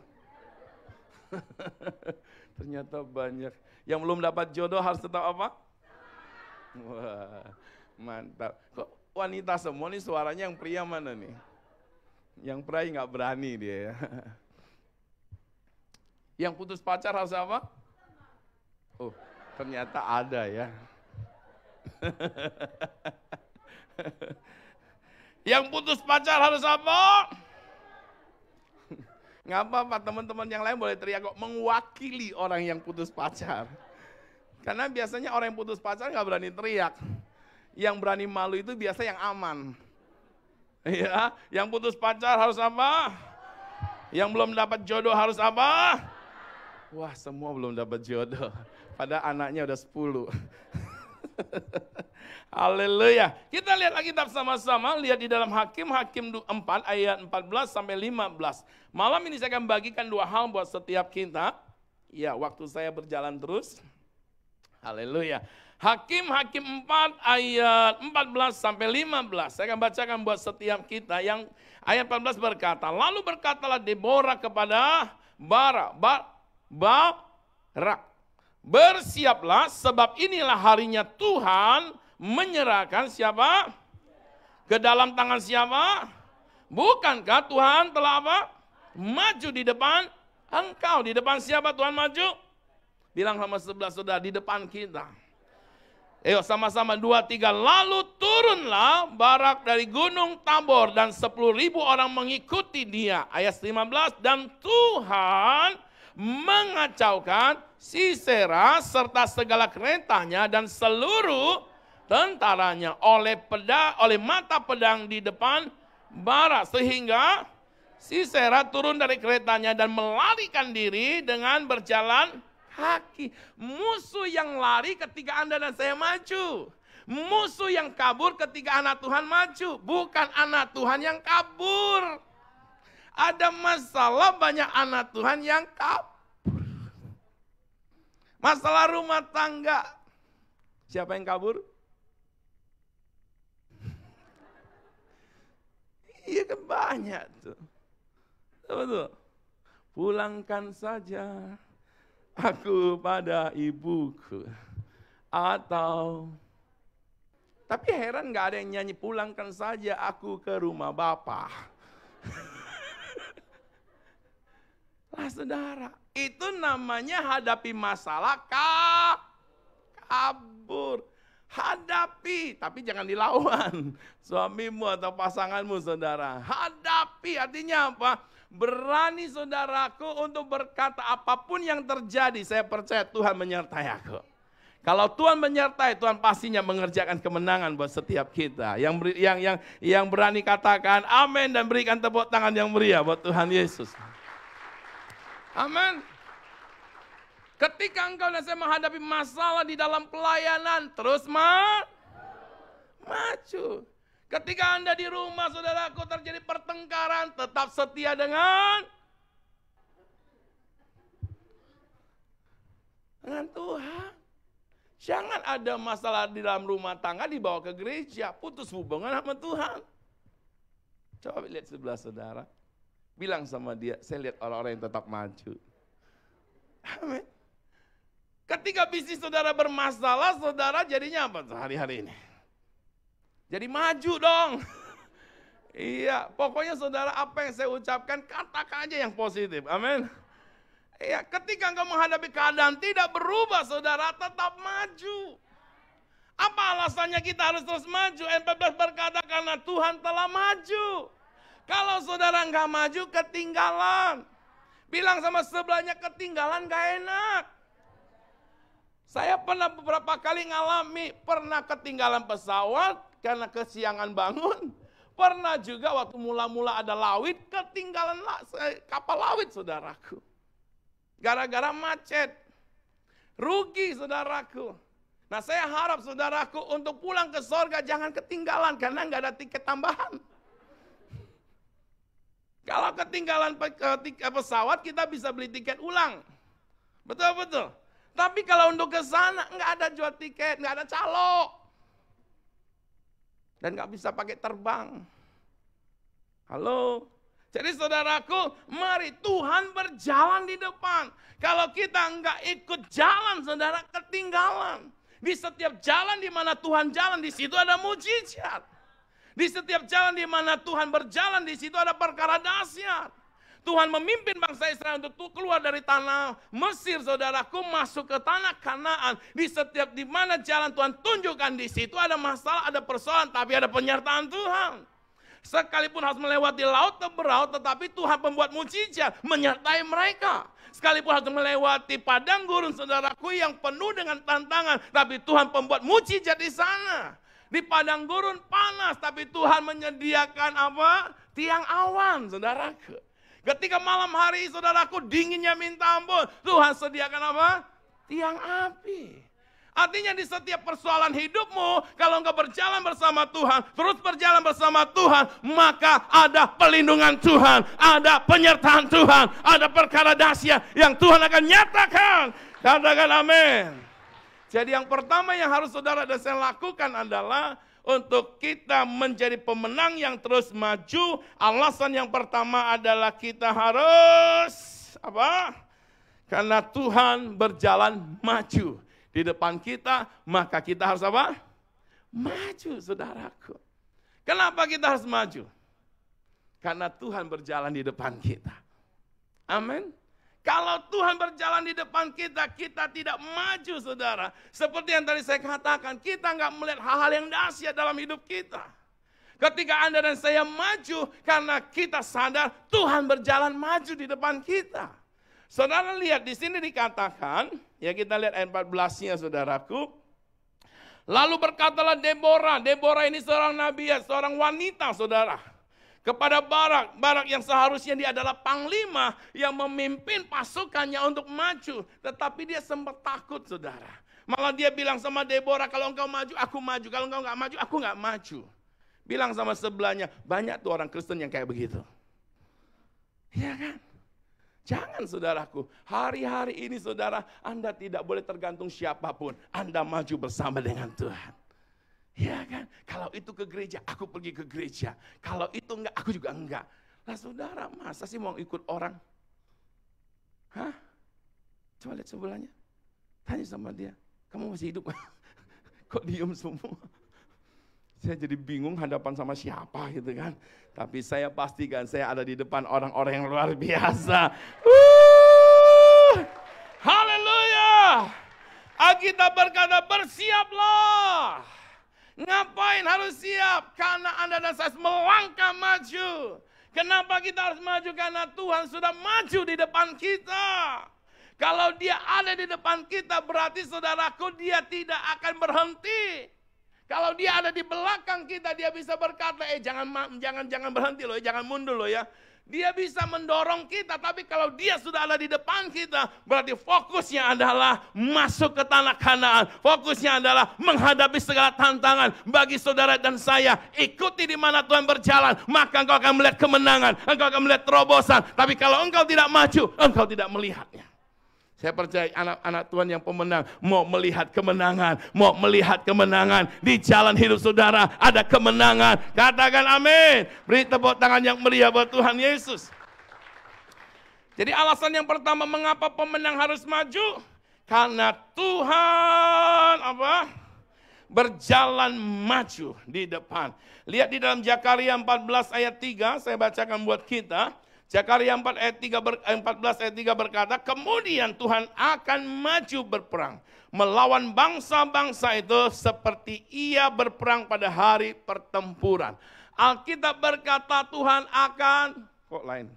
Ternyata banyak. Yang belum dapat jodoh harus tetap apa? Wah, mantap. Kok wanita semua nih suaranya, yang pria mana nih? Yang pria nggak berani dia. Yang putus pacar harus apa? Oh, Ternyata ada ya. Yang putus pacar harus apa? Nggak apa-apa, teman-teman yang lain boleh teriak kok, mewakili orang yang putus pacar. Karena biasanya orang yang putus pacar nggak berani teriak. Yang berani malu itu biasa yang aman. Ya, yang putus pacar harus apa? Yang belum dapat jodoh harus apa? Wah, semua belum dapat jodoh. Padahal anaknya udah 10. Haleluya. Kita lihat Alkitab sama-sama, lihat di dalam Hakim 4 ayat 14 sampai 15. Malam ini saya akan bagikan 2 hal buat setiap kita. Ya, waktu saya berjalan terus. Haleluya. Hakim 4 ayat 14 sampai 15. Saya akan bacakan buat setiap kita. Yang ayat 14 berkata, lalu berkatalah Deborah kepada Barak, bersiaplah sebab inilah harinya Tuhan menyerahkan siapa? Ke dalam tangan siapa? Bukankah Tuhan telah apa? Maju di depan engkau. Di depan siapa Tuhan maju? Bilang sama sebelah saudara, di depan kita. Ayo sama-sama 2, 3. Lalu turunlah Barak dari gunung Tabor dan 10.000 orang mengikuti dia. Ayat 15, dan Tuhan mengacaukan Sisera serta segala keretanya dan seluruh tentaranya oleh mata pedang di depan Barak. Sehingga Sisera turun dari keretanya dan melarikan diri dengan berjalan kaki. Musuh yang lari ketika Anda dan saya maju. Musuh yang kabur ketika anak Tuhan maju. Bukan anak Tuhan yang kabur. Ada masalah banyak anak Tuhan yang kabur. Masalah rumah tangga. Siapa yang kabur? Iya kan banyak tuh. Betul. Pulangkan saja aku pada ibuku. Atau, tapi heran gak ada yang nyanyi pulangkan saja aku ke rumah Bapa. Lah saudara, itu namanya hadapi masalah kabur. Hadapi, tapi jangan dilawan suamimu atau pasanganmu saudara. Hadapi artinya apa? Berani saudaraku untuk berkata apapun yang terjadi, saya percaya Tuhan menyertai aku. Kalau Tuhan menyertai, Tuhan pastinya mengerjakan kemenangan buat setiap kita. Yang berani katakan amin dan berikan tepuk tangan yang meriah buat Tuhan Yesus. Amin. Ketika engkau dan saya menghadapi masalah di dalam pelayanan, terus maju. Ketika Anda di rumah, saudaraku, terjadi pertengkaran, tetap setia dengan Tuhan. Jangan ada masalah di dalam rumah tangga dibawa ke gereja, putus hubungan sama Tuhan. Coba lihat sebelah saudara. Bilang sama dia, saya lihat orang-orang yang tetap maju. Amin. Ketika bisnis saudara bermasalah, saudara jadinya apa hari-hari ini? Jadi maju dong. Iya, pokoknya saudara apa yang saya ucapkan, katakan aja yang positif. Amin. Iya, ketika engkau menghadapi keadaan tidak berubah, saudara tetap maju. Apa alasannya kita harus terus maju? 14 berkata karena Tuhan telah maju. Kalau saudara enggak maju, ketinggalan. Bilang sama sebelahnya, ketinggalan gak enak. Saya pernah beberapa kali ngalami, pernah ketinggalan pesawat karena kesiangan bangun. Pernah juga waktu mula-mula ada lawit, ketinggalan kapal lawit saudaraku. Gara-gara macet. Rugi saudaraku. Nah saya harap saudaraku untuk pulang ke sorga jangan ketinggalan karena nggak ada tiket tambahan. Kalau ketinggalan pesawat kita bisa beli tiket ulang. Betul-betul. Tapi kalau untuk ke sana nggak ada jual tiket, nggak ada calo. Dan nggak bisa pakai terbang. Halo. Jadi saudaraku, mari Tuhan berjalan di depan. Kalau kita nggak ikut jalan, saudara ketinggalan. Di setiap jalan di mana Tuhan jalan, di situ ada mujizat. Di setiap jalan di mana Tuhan berjalan, di situ ada perkara dahsyat. Tuhan memimpin bangsa Israel untuk keluar dari tanah Mesir, saudaraku, masuk ke tanah Kanaan. Di setiap di mana jalan Tuhan tunjukkan, di situ ada masalah, ada persoalan, tapi ada penyertaan Tuhan. Sekalipun harus melewati laut Teberau, tetapi Tuhan pembuat mujizat menyertai mereka. Sekalipun harus melewati padang gurun, saudaraku, yang penuh dengan tantangan, tapi Tuhan pembuat mujizat di sana. Di padang gurun panas, tapi Tuhan menyediakan apa? Tiang awan, saudaraku. Ketika malam hari, saudaraku, dinginnya minta ampun, Tuhan sediakan apa? Tiang api. Artinya di setiap persoalan hidupmu, kalau engkau berjalan bersama Tuhan, terus berjalan bersama Tuhan, maka ada pelindungan Tuhan, ada penyertaan Tuhan, ada perkara dahsyat yang Tuhan akan nyatakan. Katakan amin. Jadi yang pertama yang harus saudara dan saya lakukan adalah untuk kita menjadi pemenang yang terus maju. Alasan yang pertama adalah kita harus apa? Karena Tuhan berjalan maju di depan kita, maka kita harus apa? Maju, saudaraku. Kenapa kita harus maju? Karena Tuhan berjalan di depan kita. Amin. Kalau Tuhan berjalan di depan kita, kita tidak maju, saudara. Seperti yang tadi saya katakan, kita nggak melihat hal-hal yang dahsyat dalam hidup kita. Ketika Anda dan saya maju, karena kita sadar Tuhan berjalan maju di depan kita. Saudara lihat di sini dikatakan, ya kita lihat ayat 14-nya, saudaraku. Lalu berkatalah Deborah. Deborah ini seorang nabi, seorang wanita, saudara. Kepada Barak. Barak yang seharusnya dia adalah panglima yang memimpin pasukannya untuk maju. Tetapi dia sempat takut, saudara. Malah dia bilang sama Deborah, kalau engkau maju, aku maju. Kalau engkau nggak maju, aku nggak maju. Bilang sama sebelahnya, banyak tuh orang Kristen yang kayak begitu. Iya kan? Jangan, saudaraku, hari-hari ini saudara, Anda tidak boleh tergantung siapapun. Anda maju bersama dengan Tuhan. Ya kan? Kalau itu ke gereja, aku pergi ke gereja. Kalau itu enggak, aku juga enggak. Lah saudara, masa sih mau ikut orang? Hah? Coba lihat sebelahnya. Tanya sama dia, kamu masih hidup? Kok diem semua? Saya jadi bingung hadapan sama siapa gitu kan. Tapi saya pastikan saya ada di depan orang-orang yang luar biasa. Haleluya. Alkitab berkata bersiaplah. Ngapain harus siap? Karena Anda dan saya melangkah maju. Kenapa kita harus maju? Karena Tuhan sudah maju di depan kita. Kalau dia ada di depan kita berarti saudaraku dia tidak akan berhenti. Kalau dia ada di belakang kita, dia bisa berkata, jangan berhenti loh, jangan mundur loh ya. Dia bisa mendorong kita, tapi kalau dia sudah ada di depan kita, berarti fokusnya adalah masuk ke tanah Kanaan. Fokusnya adalah menghadapi segala tantangan. Bagi saudara dan saya, ikuti di mana Tuhan berjalan, maka engkau akan melihat kemenangan, engkau akan melihat terobosan. Tapi kalau engkau tidak maju, engkau tidak melihatnya. Saya percaya anak-anak Tuhan yang pemenang mau melihat kemenangan di jalan hidup saudara ada kemenangan. Katakan amin. Beri tepuk tangan yang meriah buat Tuhan Yesus. Jadi alasan yang pertama mengapa pemenang harus maju? Karena Tuhan apa? Berjalan maju di depan. Lihat di dalam Zakaria 14 ayat 3, saya bacakan buat kita. Zakaria 14 ayat 3 berkata, kemudian Tuhan akan maju berperang, melawan bangsa-bangsa itu seperti ia berperang pada hari pertempuran. Alkitab berkata Tuhan akan, kok lain?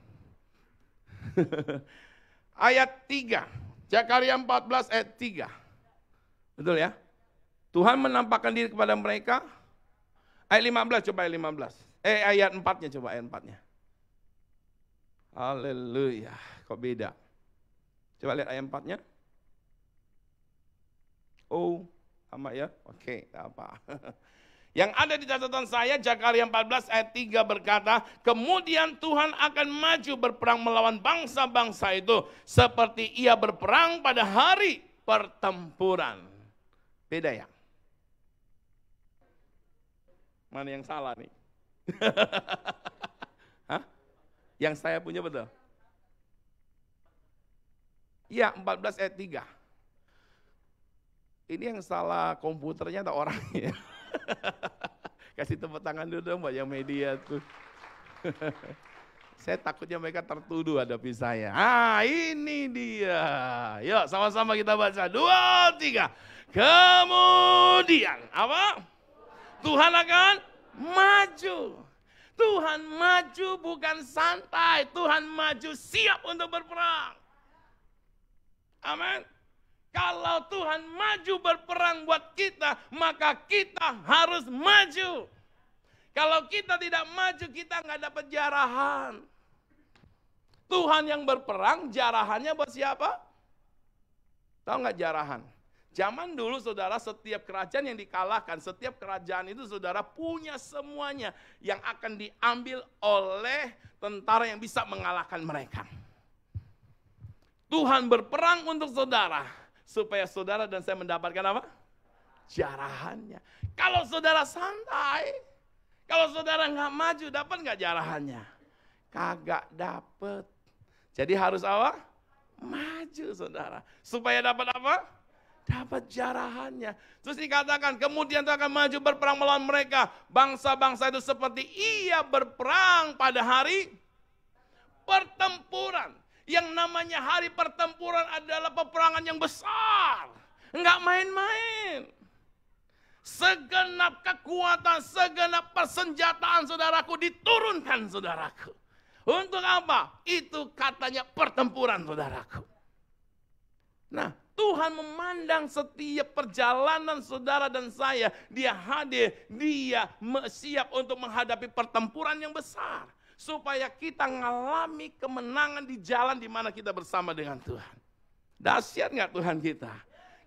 Ayat 3, Zakaria 14 ayat 3. Betul ya? Tuhan menampakkan diri kepada mereka. Ayat 15, coba ayat 15. Ayat 4-nya coba, ayat 4-nya. Haleluya, kok beda? Coba lihat ayat 4-nya. Oh, sama ya? Oke, tak apa. Yang ada di catatan saya, Zakaria 14 ayat 3 berkata, kemudian Tuhan akan maju berperang melawan bangsa-bangsa itu, seperti ia berperang pada hari pertempuran. Beda ya? Mana yang salah nih? Hah? Yang saya punya betul? Iya, 14 ayat 3. Ini yang salah komputernya atau orangnya? Kasih tepuk tangan dulu dong buat yang media tuh. Saya takutnya mereka tertuduh hadapi saya. Ah, ini dia. Yuk, sama-sama kita baca. 2, 3. Kemudian, apa? Tuhan akan maju. Tuhan maju bukan santai. Tuhan maju siap untuk berperang. Amin. Kalau Tuhan maju berperang buat kita, maka kita harus maju. Kalau kita tidak maju, kita nggak dapat jarahan. Tuhan yang berperang, jarahannya buat siapa? Tahu nggak jarahan? Zaman dulu saudara, setiap kerajaan yang dikalahkan, setiap kerajaan itu saudara punya semuanya yang akan diambil oleh tentara yang bisa mengalahkan mereka. Tuhan berperang untuk saudara, supaya saudara dan saya mendapatkan apa? Jarahannya. Kalau saudara santai, kalau saudara nggak maju, dapat nggak jarahannya? Kagak dapat. Jadi harus apa? Maju saudara. Supaya dapat apa? Dapat jarahannya. Terus dikatakan, kemudian Tuhan akan maju berperang melawan mereka. Bangsa-bangsa itu seperti ia berperang pada hari pertempuran. Yang namanya hari pertempuran adalah peperangan yang besar. Enggak main-main. Segenap kekuatan, segenap persenjataan saudaraku diturunkan saudaraku. Untuk apa? Itu katanya pertempuran saudaraku. Nah, Tuhan memandang setiap perjalanan saudara dan saya. Dia hadir, dia siap untuk menghadapi pertempuran yang besar. Supaya kita mengalami kemenangan di jalan di mana kita bersama dengan Tuhan. Dahsyat nggak Tuhan kita?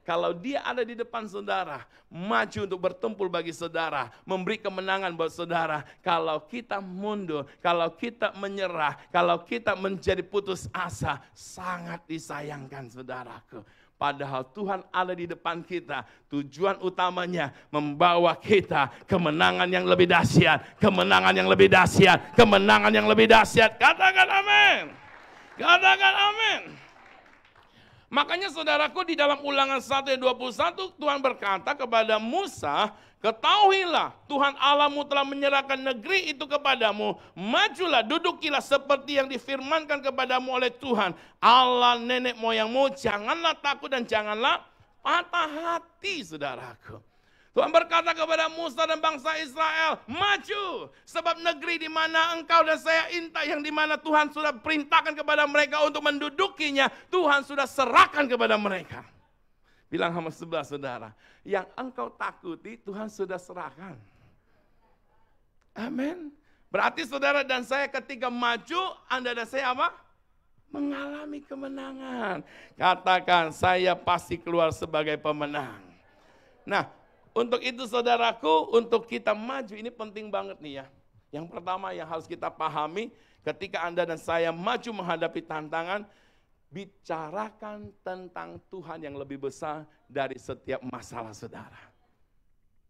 Kalau dia ada di depan saudara, maju untuk bertempur bagi saudara, memberi kemenangan buat saudara. Kalau kita mundur, kalau kita menyerah, kalau kita menjadi putus asa, sangat disayangkan saudaraku. Padahal Tuhan ada di depan kita, tujuan utamanya membawa kita kemenangan yang lebih dahsyat, kemenangan yang lebih dahsyat, kemenangan yang lebih dahsyat. Katakan amin. Katakan amin. Makanya saudaraku di dalam Ulangan 1 ayat 21 Tuhan berkata kepada Musa, ketahuilah Tuhan Allahmu telah menyerahkan negeri itu kepadamu. Majulah, dudukilah seperti yang difirmankan kepadamu oleh Tuhan Allah nenek moyangmu. Janganlah takut dan janganlah patah hati saudaraku. Tuhan berkata kepada Musa dan bangsa Israel, maju. Sebab negeri di mana engkau dan saya intai, yang di mana Tuhan sudah perintahkan kepada mereka untuk mendudukinya, Tuhan sudah serahkan kepada mereka. Bilang sama sebelah saudara, yang engkau takuti Tuhan sudah serahkan. Amin. Berarti saudara dan saya ketika maju, Anda dan saya apa? Mengalami kemenangan. Katakan, saya pasti keluar sebagai pemenang. Nah, untuk itu saudaraku, untuk kita maju ini penting banget nih ya. Yang pertama yang harus kita pahami, ketika Anda dan saya maju menghadapi tantangan, bicarakan tentang Tuhan yang lebih besar dari setiap masalah saudara.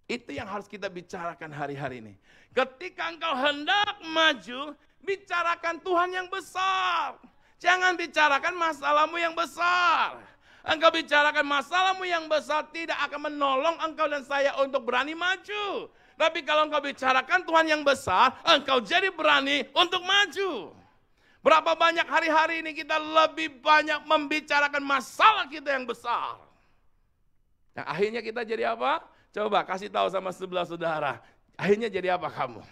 Itu yang harus kita bicarakan hari-hari ini. Ketika engkau hendak maju, bicarakan Tuhan yang besar. Jangan bicarakan masalahmu yang besar. Engkau bicarakan masalahmu yang besar tidak akan menolong engkau dan saya untuk berani maju. Tapi kalau engkau bicarakan Tuhan yang besar, engkau jadi berani untuk maju. Berapa banyak hari-hari ini kita lebih banyak membicarakan masalah kita yang besar. Nah, akhirnya kita jadi apa? Coba kasih tahu sama sebelah saudara. Akhirnya jadi apa kamu?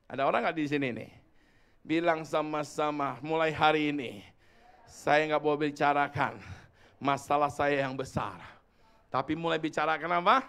Ada orang nggak di sini nih? Bilang sama-sama mulai hari ini. Saya nggak mau bicarakan masalah saya yang besar. Tapi mulai bicarakan apa?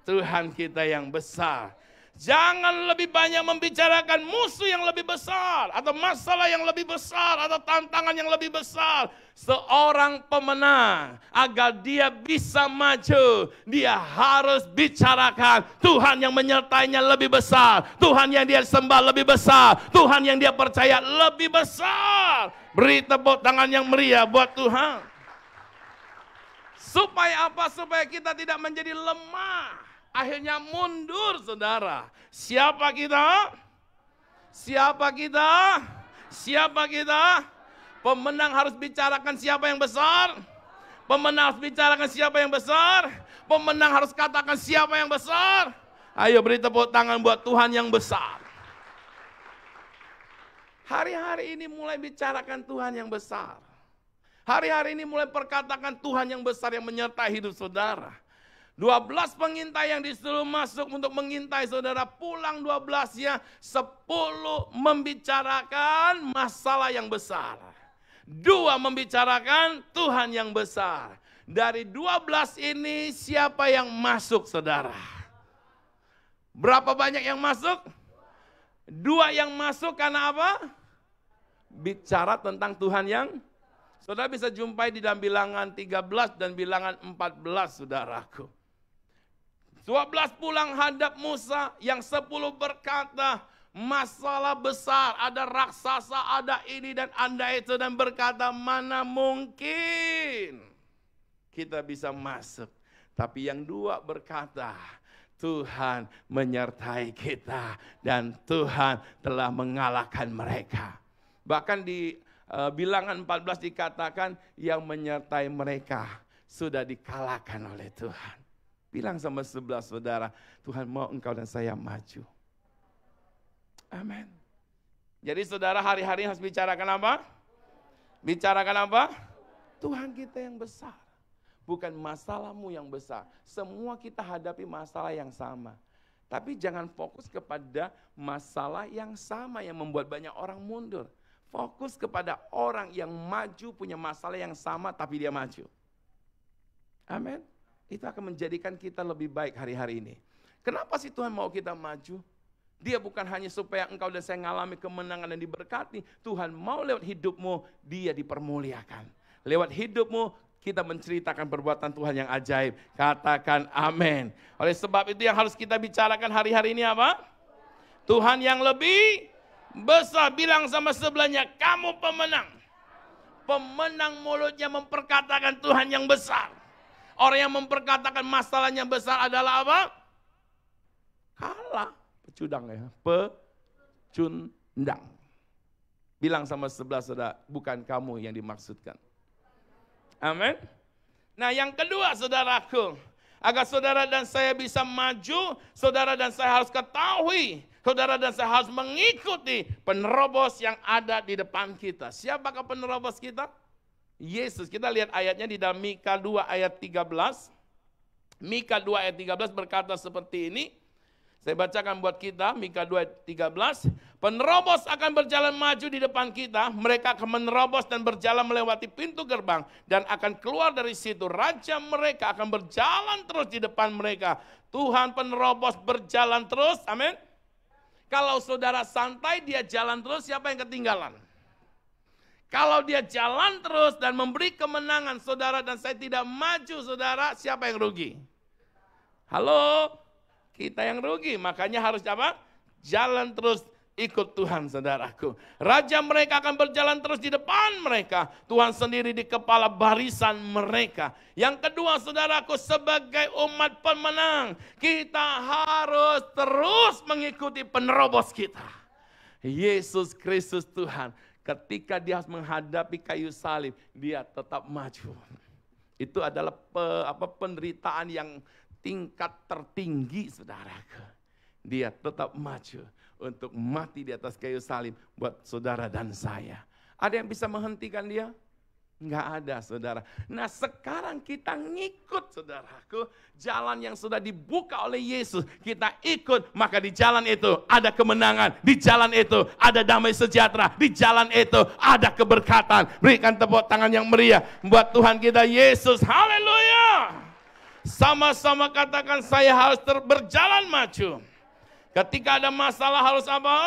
Tuhan kita yang besar. Jangan lebih banyak membicarakan musuh yang lebih besar. Atau masalah yang lebih besar. Atau tantangan yang lebih besar. Seorang pemenang, agar dia bisa maju, dia harus bicarakan Tuhan yang menyertainya lebih besar. Tuhan yang dia sembah lebih besar. Tuhan yang dia percaya lebih besar. Beri tepuk tangan yang meriah buat Tuhan. Supaya apa? Supaya kita tidak menjadi lemah. Akhirnya mundur saudara. Siapa kita? Siapa kita? Siapa kita? Pemenang harus bicarakan siapa yang besar. Pemenang harus bicarakan siapa yang besar. Pemenang harus katakan siapa yang besar. Ayo beri tepuk tangan buat Tuhan yang besar. Hari-hari ini mulai bicarakan Tuhan yang besar. Hari-hari ini mulai perkatakan Tuhan yang besar yang menyertai hidup saudara. 12 pengintai yang disuruh masuk untuk mengintai saudara, pulang 12-nya, 10 membicarakan masalah yang besar. 2 membicarakan Tuhan yang besar. Dari 12 ini siapa yang masuk saudara? Berapa banyak yang masuk? 2 yang masuk karena apa? Bicara tentang Tuhan yang, saudara bisa jumpai di dalam bilangan 13 dan bilangan 14 saudaraku. 12 pulang hadap Musa, yang 10 berkata masalah besar, ada raksasa, ada ini dan anda itu, dan berkata mana mungkin kita bisa masuk. Tapi yang 2 berkata Tuhan menyertai kita dan Tuhan telah mengalahkan mereka. Bahkan di bilangan 14 dikatakan yang menyertai mereka sudah dikalahkan oleh Tuhan. Bilang sama sebelah saudara, Tuhan mau engkau dan saya maju. Amin. Jadi saudara hari-hari harus bicarakan apa? Bicarakan apa? Tuhan kita yang besar. Bukan masalahmu yang besar. Semua kita hadapi masalah yang sama. Tapi jangan fokus kepada masalah yang sama yang membuat banyak orang mundur. Fokus kepada orang yang maju punya masalah yang sama tapi dia maju. Amin. Itu akan menjadikan kita lebih baik hari-hari ini. Kenapa sih Tuhan mau kita maju? Dia bukan hanya supaya engkau dan saya mengalami kemenangan dan diberkati. Tuhan mau lewat hidupmu, dia dipermuliakan. Lewat hidupmu, kita menceritakan perbuatan Tuhan yang ajaib. Katakan amin. Oleh sebab itu yang harus kita bicarakan hari-hari ini apa? Tuhan yang lebih besar. Bilang sama sebelahnya, kamu pemenang. Pemenang mulutnya memperkatakan Tuhan yang besar. Orang yang memperkatakan masalahnya besar adalah apa? Kalah. Pecundang ya. Pecundang. Bilang sama sebelah saudara, bukan kamu yang dimaksudkan. Amin. Nah yang kedua saudaraku, agar saudara dan saya bisa maju, saudara dan saya harus ketahui, saudara dan saya harus mengikuti penerobos yang ada di depan kita. Siapakah penerobos kita? Yesus. Kita lihat ayatnya di dalam Mika 2 ayat 13. Mika 2 ayat 13 berkata seperti ini. Saya bacakan buat kita, Mika 2 ayat 13. Penerobos akan berjalan maju di depan kita. Mereka akan menerobos dan berjalan melewati pintu gerbang. Dan akan keluar dari situ. Raja mereka akan berjalan terus di depan mereka. Tuhan penerobos berjalan terus. Amin. Kalau saudara santai, dia jalan terus, siapa yang ketinggalan? Kalau dia jalan terus dan memberi kemenangan saudara dan saya tidak maju saudara, siapa yang rugi? Halo? Kita yang rugi, makanya harus apa? Jalan terus ikut Tuhan saudaraku. Raja mereka akan berjalan terus di depan mereka. Tuhan sendiri di kepala barisan mereka. Yang kedua saudaraku, sebagai umat pemenang, kita harus terus mengikuti penerobos kita. Yesus Kristus Tuhan. Ketika dia harus menghadapi kayu salib, dia tetap maju. Itu adalah penderitaan yang tingkat tertinggi saudaraku. Dia tetap maju untuk mati di atas kayu salib buat saudara dan saya. Ada yang bisa menghentikan dia? Enggak ada saudara. Nah sekarang kita ngikut saudaraku. Jalan yang sudah dibuka oleh Yesus. Kita ikut, maka di jalan itu ada kemenangan. Di jalan itu ada damai sejahtera. Di jalan itu ada keberkatan. Berikan tepuk tangan yang meriah buat Tuhan kita Yesus. Haleluya. Sama-sama katakan, saya harus berjalan maju. Ketika ada masalah harus apa?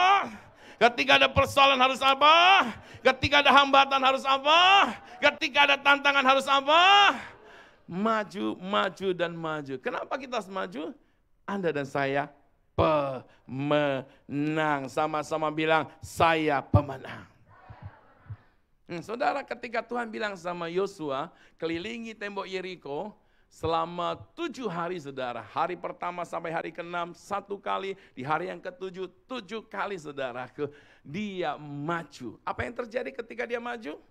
Ketika ada persoalan harus apa? Ketika ada hambatan harus apa? Ketika ada tantangan harus apa? Maju, maju, dan maju. Kenapa kita harus maju? Anda dan saya pemenang. Sama-sama bilang, saya pemenang. Saudara, ketika Tuhan bilang sama Yosua, kelilingi tembok Yeriko, selama 7 hari saudara. Hari pertama sampai hari ke-6 1 kali. Di hari yang ke-7 7 kali saudaraku. Dia maju. Apa yang terjadi ketika dia maju?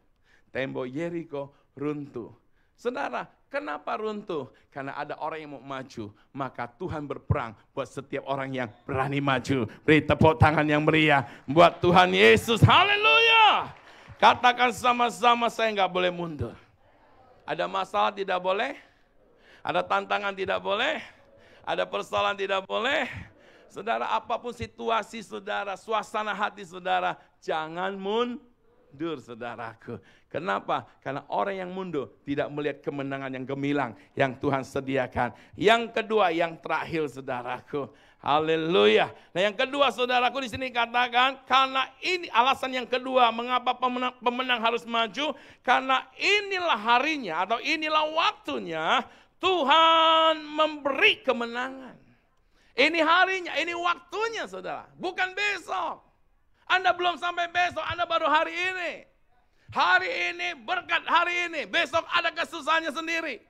Tembok Yeriko runtuh. Saudara, kenapa runtuh? Karena ada orang yang mau maju, maka Tuhan berperang buat setiap orang yang berani maju. Beri tepuk tangan yang meriah buat Tuhan Yesus. Haleluya. Katakan sama-sama, saya nggak boleh mundur. Ada masalah tidak boleh, ada tantangan tidak boleh, ada persoalan tidak boleh. Saudara, apapun situasi saudara, suasana hati saudara, jangan mundur saudaraku. Kenapa? Karena orang yang mundur tidak melihat kemenangan yang gemilang yang Tuhan sediakan. Yang kedua, yang terakhir saudaraku. Haleluya. Nah yang kedua saudaraku di sini katakan, karena ini alasan yang kedua mengapa pemenang harus maju. Karena inilah harinya atau inilah waktunya Tuhan memberi kemenangan. Ini harinya, ini waktunya saudara. Bukan besok. Anda belum sampai besok, Anda baru hari ini. Hari ini berkat hari ini, besok ada kesusahannya sendiri.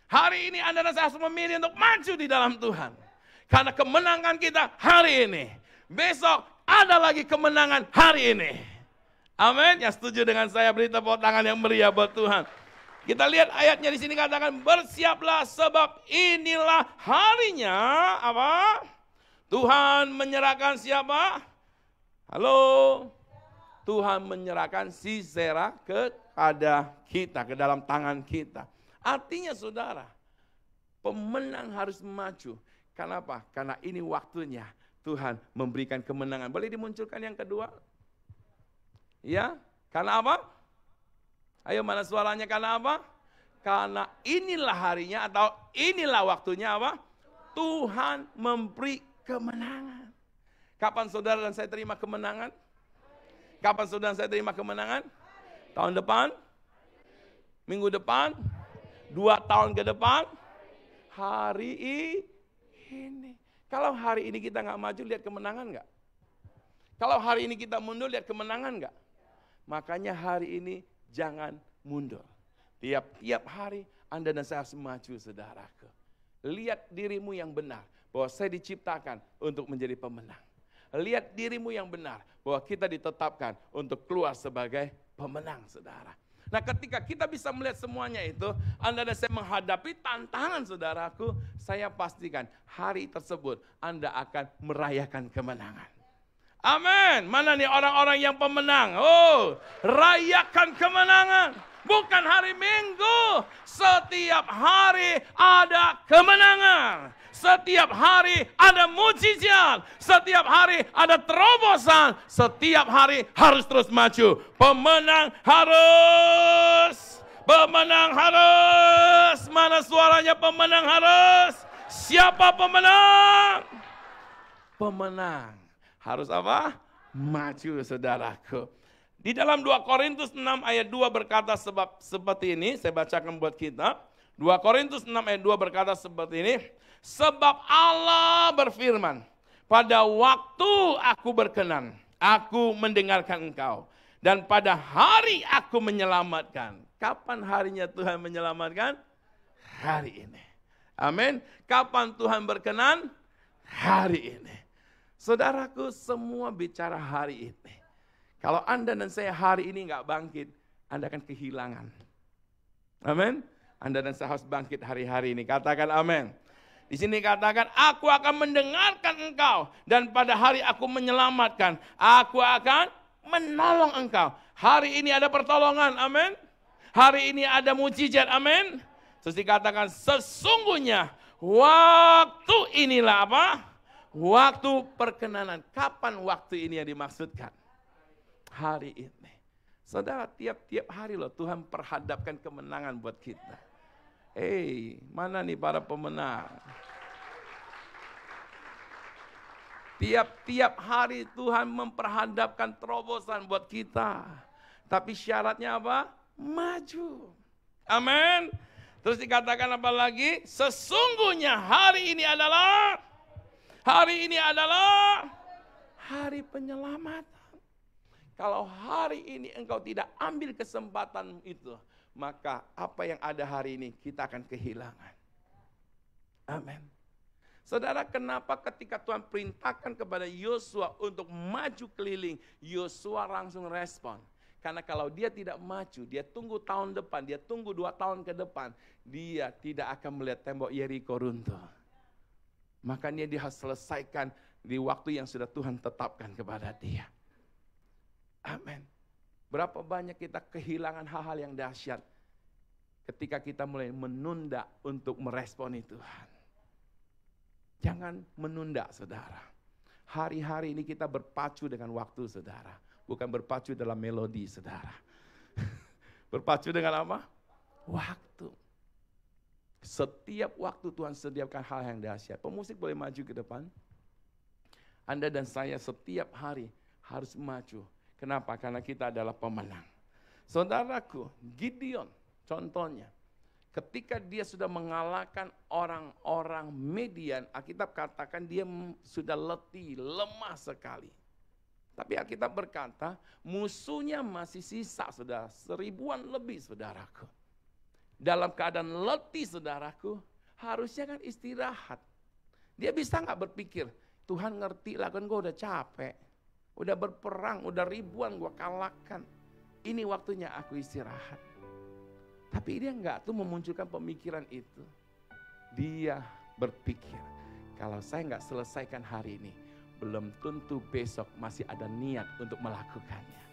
Hari ini Anda dan saya harus memilih untuk maju di dalam Tuhan. Karena kemenangan kita hari ini. Besok ada lagi kemenangan hari ini. Amin. Yang setuju dengan saya beri tepuk tangan yang meriah buat Tuhan. Kita lihat ayatnya di sini katakan, bersiaplah sebab inilah harinya apa? Tuhan menyerahkan siapa? Halo. Tuhan menyerahkan Sisera kepada kita, ke dalam tangan kita. Artinya saudara, pemenang harus maju. Kenapa? Karena ini waktunya Tuhan memberikan kemenangan. Boleh dimunculkan yang kedua? Ya, karena apa? Ayo mana suaranya, karena apa? Karena inilah harinya atau inilah waktunya apa? Tuhan memberi kemenangan. Kapan saudara dan saya terima kemenangan? Kapan saudara saya terima kemenangan? Tahun depan? Minggu depan? 2 tahun ke depan? Hari ini. Kalau hari ini kita nggak maju, lihat kemenangan nggak? Kalau hari ini kita mundur, lihat kemenangan nggak? Makanya hari ini jangan mundur. Tiap-tiap hari Anda dan saya harus maju saudaraku. Lihat dirimu yang benar, bahwa saya diciptakan untuk menjadi pemenang. Lihat dirimu yang benar, bahwa kita ditetapkan untuk keluar sebagai pemenang, saudara. Nah ketika kita bisa melihat semuanya itu, Anda dan saya menghadapi tantangan saudaraku, saya pastikan hari tersebut Anda akan merayakan kemenangan. Amin. Mana nih orang-orang yang pemenang? Oh, rayakan kemenangan. Bukan hari Minggu, setiap hari ada kemenangan. Setiap hari ada mujizat, setiap hari ada terobosan, setiap hari harus terus maju. Pemenang harus, mana suaranya pemenang harus? Siapa pemenang? Pemenang harus apa? Maju saudaraku. Di dalam 2 Korintus 6 ayat 2 berkata seperti ini, saya bacakan buat kita. 2 Korintus 6 ayat 2 berkata seperti ini, sebab Allah berfirman, pada waktu aku berkenan, aku mendengarkan engkau. Dan pada hari aku menyelamatkan. Kapan harinya Tuhan menyelamatkan? Hari ini. Amin. Kapan Tuhan berkenan? Hari ini. Saudaraku, semua bicara hari ini. Kalau Anda dan saya hari ini nggak bangkit, Anda akan kehilangan. Amin. Anda dan saya harus bangkit hari-hari ini. Katakan amin. Di sini katakan, aku akan mendengarkan engkau. Dan pada hari aku menyelamatkan. Aku akan menolong engkau. Hari ini ada pertolongan, amin. Hari ini ada mujizat, amin. Terus dikatakan, sesungguhnya waktu inilah apa? Waktu perkenanan. Kapan waktu ini yang dimaksudkan? Hari ini. Saudara, tiap-tiap hari loh Tuhan perhadapkan kemenangan buat kita. Mana nih para pemenang? Tiap-tiap hari Tuhan memperhadapkan terobosan buat kita. Tapi syaratnya apa? Maju. Amin. Terus dikatakan apa lagi? Sesungguhnya hari ini adalah hari penyelamatan. Kalau hari ini engkau tidak ambil kesempatan itu, maka apa yang ada hari ini kita akan kehilangan. Amin. Saudara, kenapa ketika Tuhan perintahkan kepada Yosua untuk maju keliling, Yosua langsung respon? Karena kalau dia tidak maju, dia tunggu tahun depan, dia tunggu 2 tahun ke depan, dia tidak akan melihat tembok Yeriko runtuh. Makanya dia harus selesaikan di waktu yang sudah Tuhan tetapkan kepada dia. Amin. Berapa banyak kita kehilangan hal-hal yang dahsyat ketika kita mulai menunda untuk meresponi Tuhan. Jangan menunda, saudara. Hari-hari ini kita berpacu dengan waktu, saudara. Bukan berpacu dalam melodi, saudara. Berpacu dengan apa? Waktu. Setiap waktu Tuhan sediakan hal yang dahsyat. Pemusik boleh maju ke depan. Anda dan saya setiap hari harus maju. Kenapa? Karena kita adalah pemenang. Saudaraku, Gideon contohnya. Ketika dia sudah mengalahkan orang-orang Midian, Alkitab katakan dia sudah letih, lemah sekali. Tapi Alkitab berkata, musuhnya masih sisa, saudara, 1000-an lebih, saudaraku. Dalam keadaan letih, saudaraku, harusnya kan istirahat. Dia bisa nggak berpikir, Tuhan ngerti lah kan gue udah capek, udah berperang, udah ribuan gue kalahkan. Ini waktunya aku istirahat. Tapi dia nggak tuh memunculkan pemikiran itu. Dia berpikir, kalau saya nggak selesaikan hari ini, belum tentu besok masih ada niat untuk melakukannya.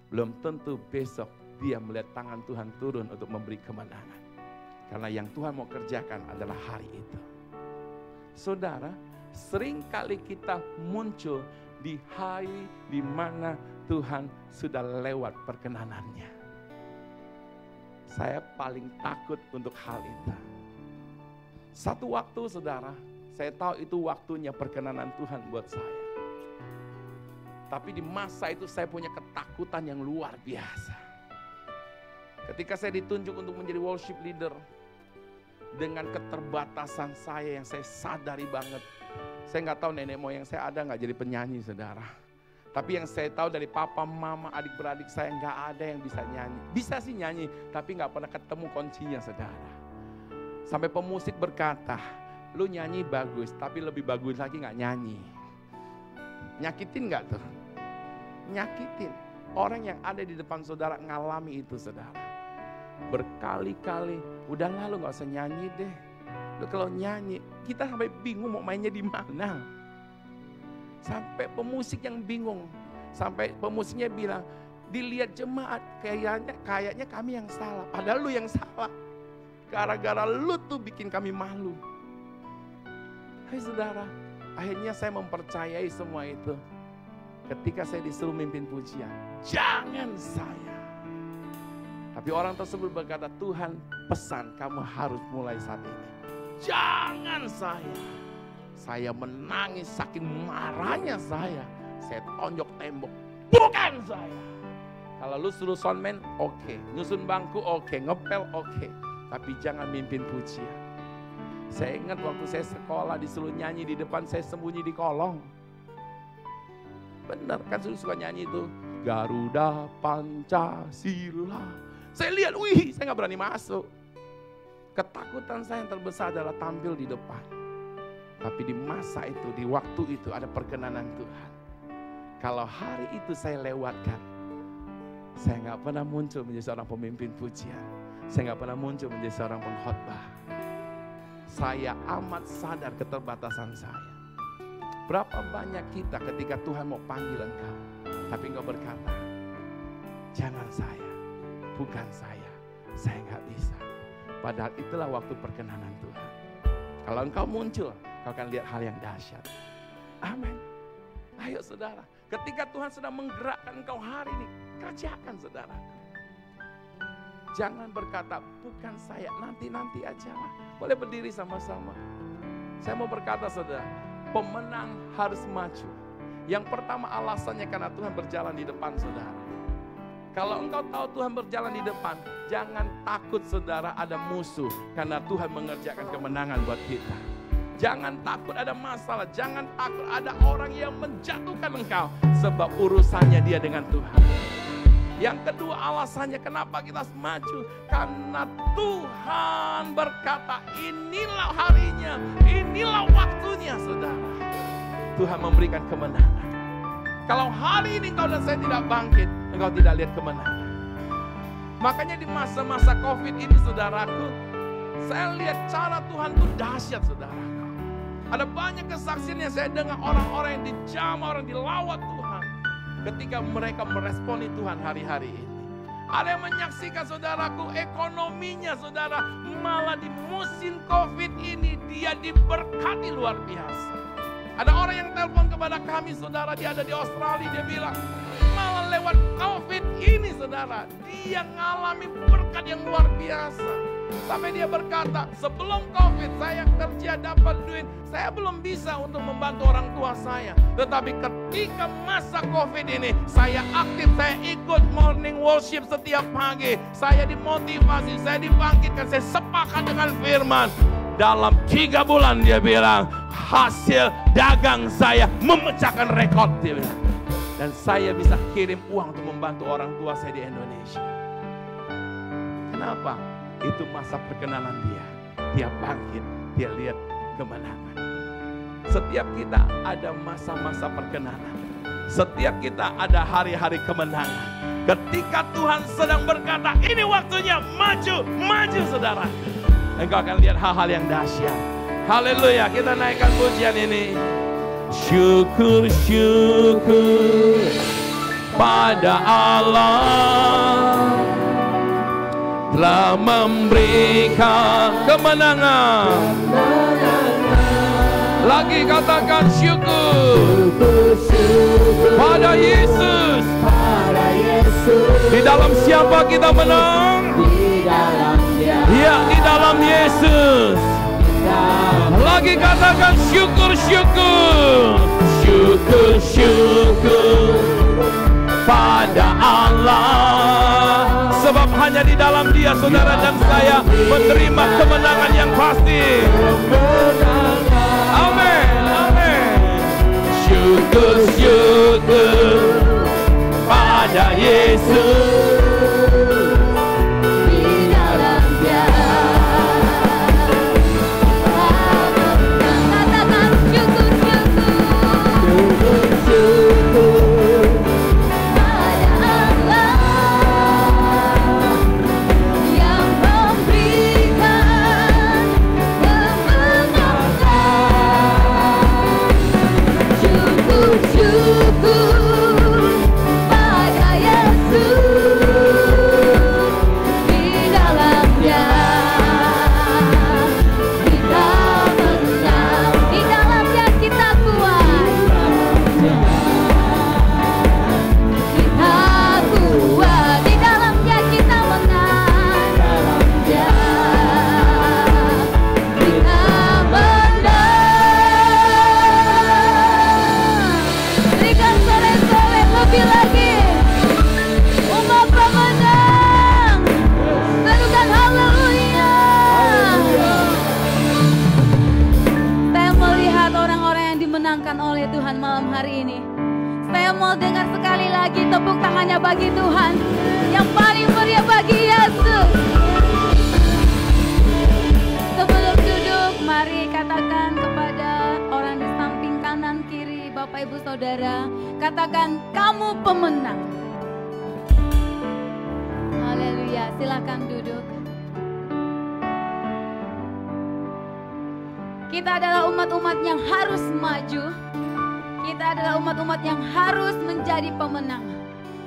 Belum tentu besok dia melihat tangan Tuhan turun untuk memberi kemenangan. Karena yang Tuhan mau kerjakan adalah hari itu. Saudara, seringkali kita muncul di hari di mana Tuhan sudah lewat perkenanannya. Saya paling takut untuk hal itu. Satu waktu, saudara, saya tahu itu waktunya perkenanan Tuhan buat saya. Tapi di masa itu saya punya ketakutan yang luar biasa. Ketika saya ditunjuk untuk menjadi worship leader, dengan keterbatasan saya yang saya sadari banget. Saya nggak tahu nenek moyang saya ada nggak jadi penyanyi, saudara. Tapi yang saya tahu dari papa, mama, adik-beradik saya nggak ada yang bisa nyanyi. Bisa sih nyanyi, tapi nggak pernah ketemu kuncinya, saudara. Sampai pemusik berkata, lu nyanyi bagus, tapi lebih bagus lagi nggak nyanyi. Nyakitin nggak tuh? Nyakitin. Orang yang ada di depan saudara ngalami itu, saudara. Berkali-kali, udah lalu nggak usah nyanyi deh. Lu kalau nyanyi, kita sampai bingung mau mainnya di mana. Sampai pemusik yang bingung, sampai pemusiknya bilang, dilihat jemaat kayaknya kami yang salah. Padahal lu yang salah. Gara-gara lu tuh bikin kami malu. Hai saudara, akhirnya saya mempercayai semua itu. Ketika saya disuruh mimpin pujian, jangan saya. Tapi orang tersebut berkata, Tuhan pesan kamu harus mulai saat ini. Jangan saya. Saya menangis saking marahnya saya. Saya tonjok tembok, bukan saya. Kalau lu suruh soundman, oke. Nyusun bangku, oke. Ngepel, oke. Tapi jangan mimpin pujian. Saya ingat waktu saya sekolah disuruh nyanyi di depan, saya sembunyi di kolong. Benar kan suka nyanyi itu. Garuda Pancasila. Saya lihat, wih, saya gak berani masuk. Ketakutan saya yang terbesar adalah tampil di depan. Tapi di masa itu, di waktu itu ada perkenanan Tuhan. Kalau hari itu saya lewatkan, saya gak pernah muncul menjadi seorang pemimpin pujian. Saya gak pernah muncul menjadi seorang pengkhotbah. Saya amat sadar keterbatasan saya. Berapa banyak kita ketika Tuhan mau panggil engkau, tapi engkau berkata, jangan saya, bukan saya gak bisa. Padahal itulah waktu perkenanan Tuhan. Kalau engkau muncul, kau akan lihat hal yang dahsyat. Amin. Ayo saudara, ketika Tuhan sedang menggerakkan engkau hari ini, kerjakan saudara. Jangan berkata, bukan saya, nanti aja lah. Boleh berdiri sama-sama. Saya mau berkata saudara, pemenang harus maju. Yang pertama alasannya karena Tuhan berjalan di depan saudara. Kalau engkau tahu Tuhan berjalan di depan, jangan takut saudara ada musuh. Karena Tuhan mengerjakan kemenangan buat kita. Jangan takut ada masalah, jangan takut ada orang yang menjatuhkan engkau. Sebab urusannya dia dengan Tuhan. Yang kedua alasannya kenapa kita harus maju. Karena Tuhan berkata inilah harinya, inilah waktunya saudara. Tuhan memberikan kemenangan. Kalau hari ini engkau dan saya tidak bangkit, engkau tidak lihat kemenangan. Makanya di masa-masa COVID ini saudaraku, saya lihat cara Tuhan itu dahsyat saudaraku. Ada banyak kesaksian yang saya dengar orang-orang yang dijamah, orang dilawat Tuhan. Ketika mereka meresponi Tuhan hari-hari ini. Ada yang menyaksikan saudaraku ekonominya saudara. Malah di musim COVID ini dia diberkati luar biasa. Ada orang yang telepon kepada kami saudara, dia ada di Australia, dia bilang malah lewat COVID ini saudara, dia ngalami berkat yang luar biasa. Sampai dia berkata, sebelum COVID saya kerja dapat duit, saya belum bisa untuk membantu orang tua saya. Tetapi ketika masa COVID ini, saya aktif, saya ikut morning worship setiap pagi. Saya dimotivasi, saya dibangkitkan, saya sepakat dengan firman. Dalam 3 bulan dia bilang, hasil dagang saya memecahkan rekor, dia bilang. Dan saya bisa kirim uang untuk membantu orang tua saya di Indonesia. Kenapa? Itu masa perkenanan dia. Dia bangkit, dia lihat kemenangan. Setiap kita ada masa-masa perkenanan. Setiap kita ada hari-hari kemenangan. Ketika Tuhan sedang berkata, ini waktunya, maju, maju saudara. Engkau akan lihat hal-hal yang dahsyat. Haleluya, kita naikkan pujian ini. Syukur, syukur pada Allah telah memberikan kemenangan. Lagi katakan syukur pada Yesus. Di dalam siapa kita menang? Ya, di dalam Yesus. Lagi katakan syukur, syukur. Syukur, syukur pada Allah. Sebab hanya di dalam Dia saudara dan saya menerima kemenangan yang pasti. Amin, amin. Syukur, syukur pada Yesus. Oleh Tuhan malam hari ini, saya mau dengar sekali lagi tepuk tangannya bagi Tuhan yang paling meriah bagi Yesus. Sebelum duduk, mari katakan kepada orang di samping kanan kiri, Bapak Ibu Saudara, katakan kamu pemenang. Haleluya, silakan duduk. Kita adalah umat-umat yang harus maju. Kita adalah umat-umat yang harus menjadi pemenang.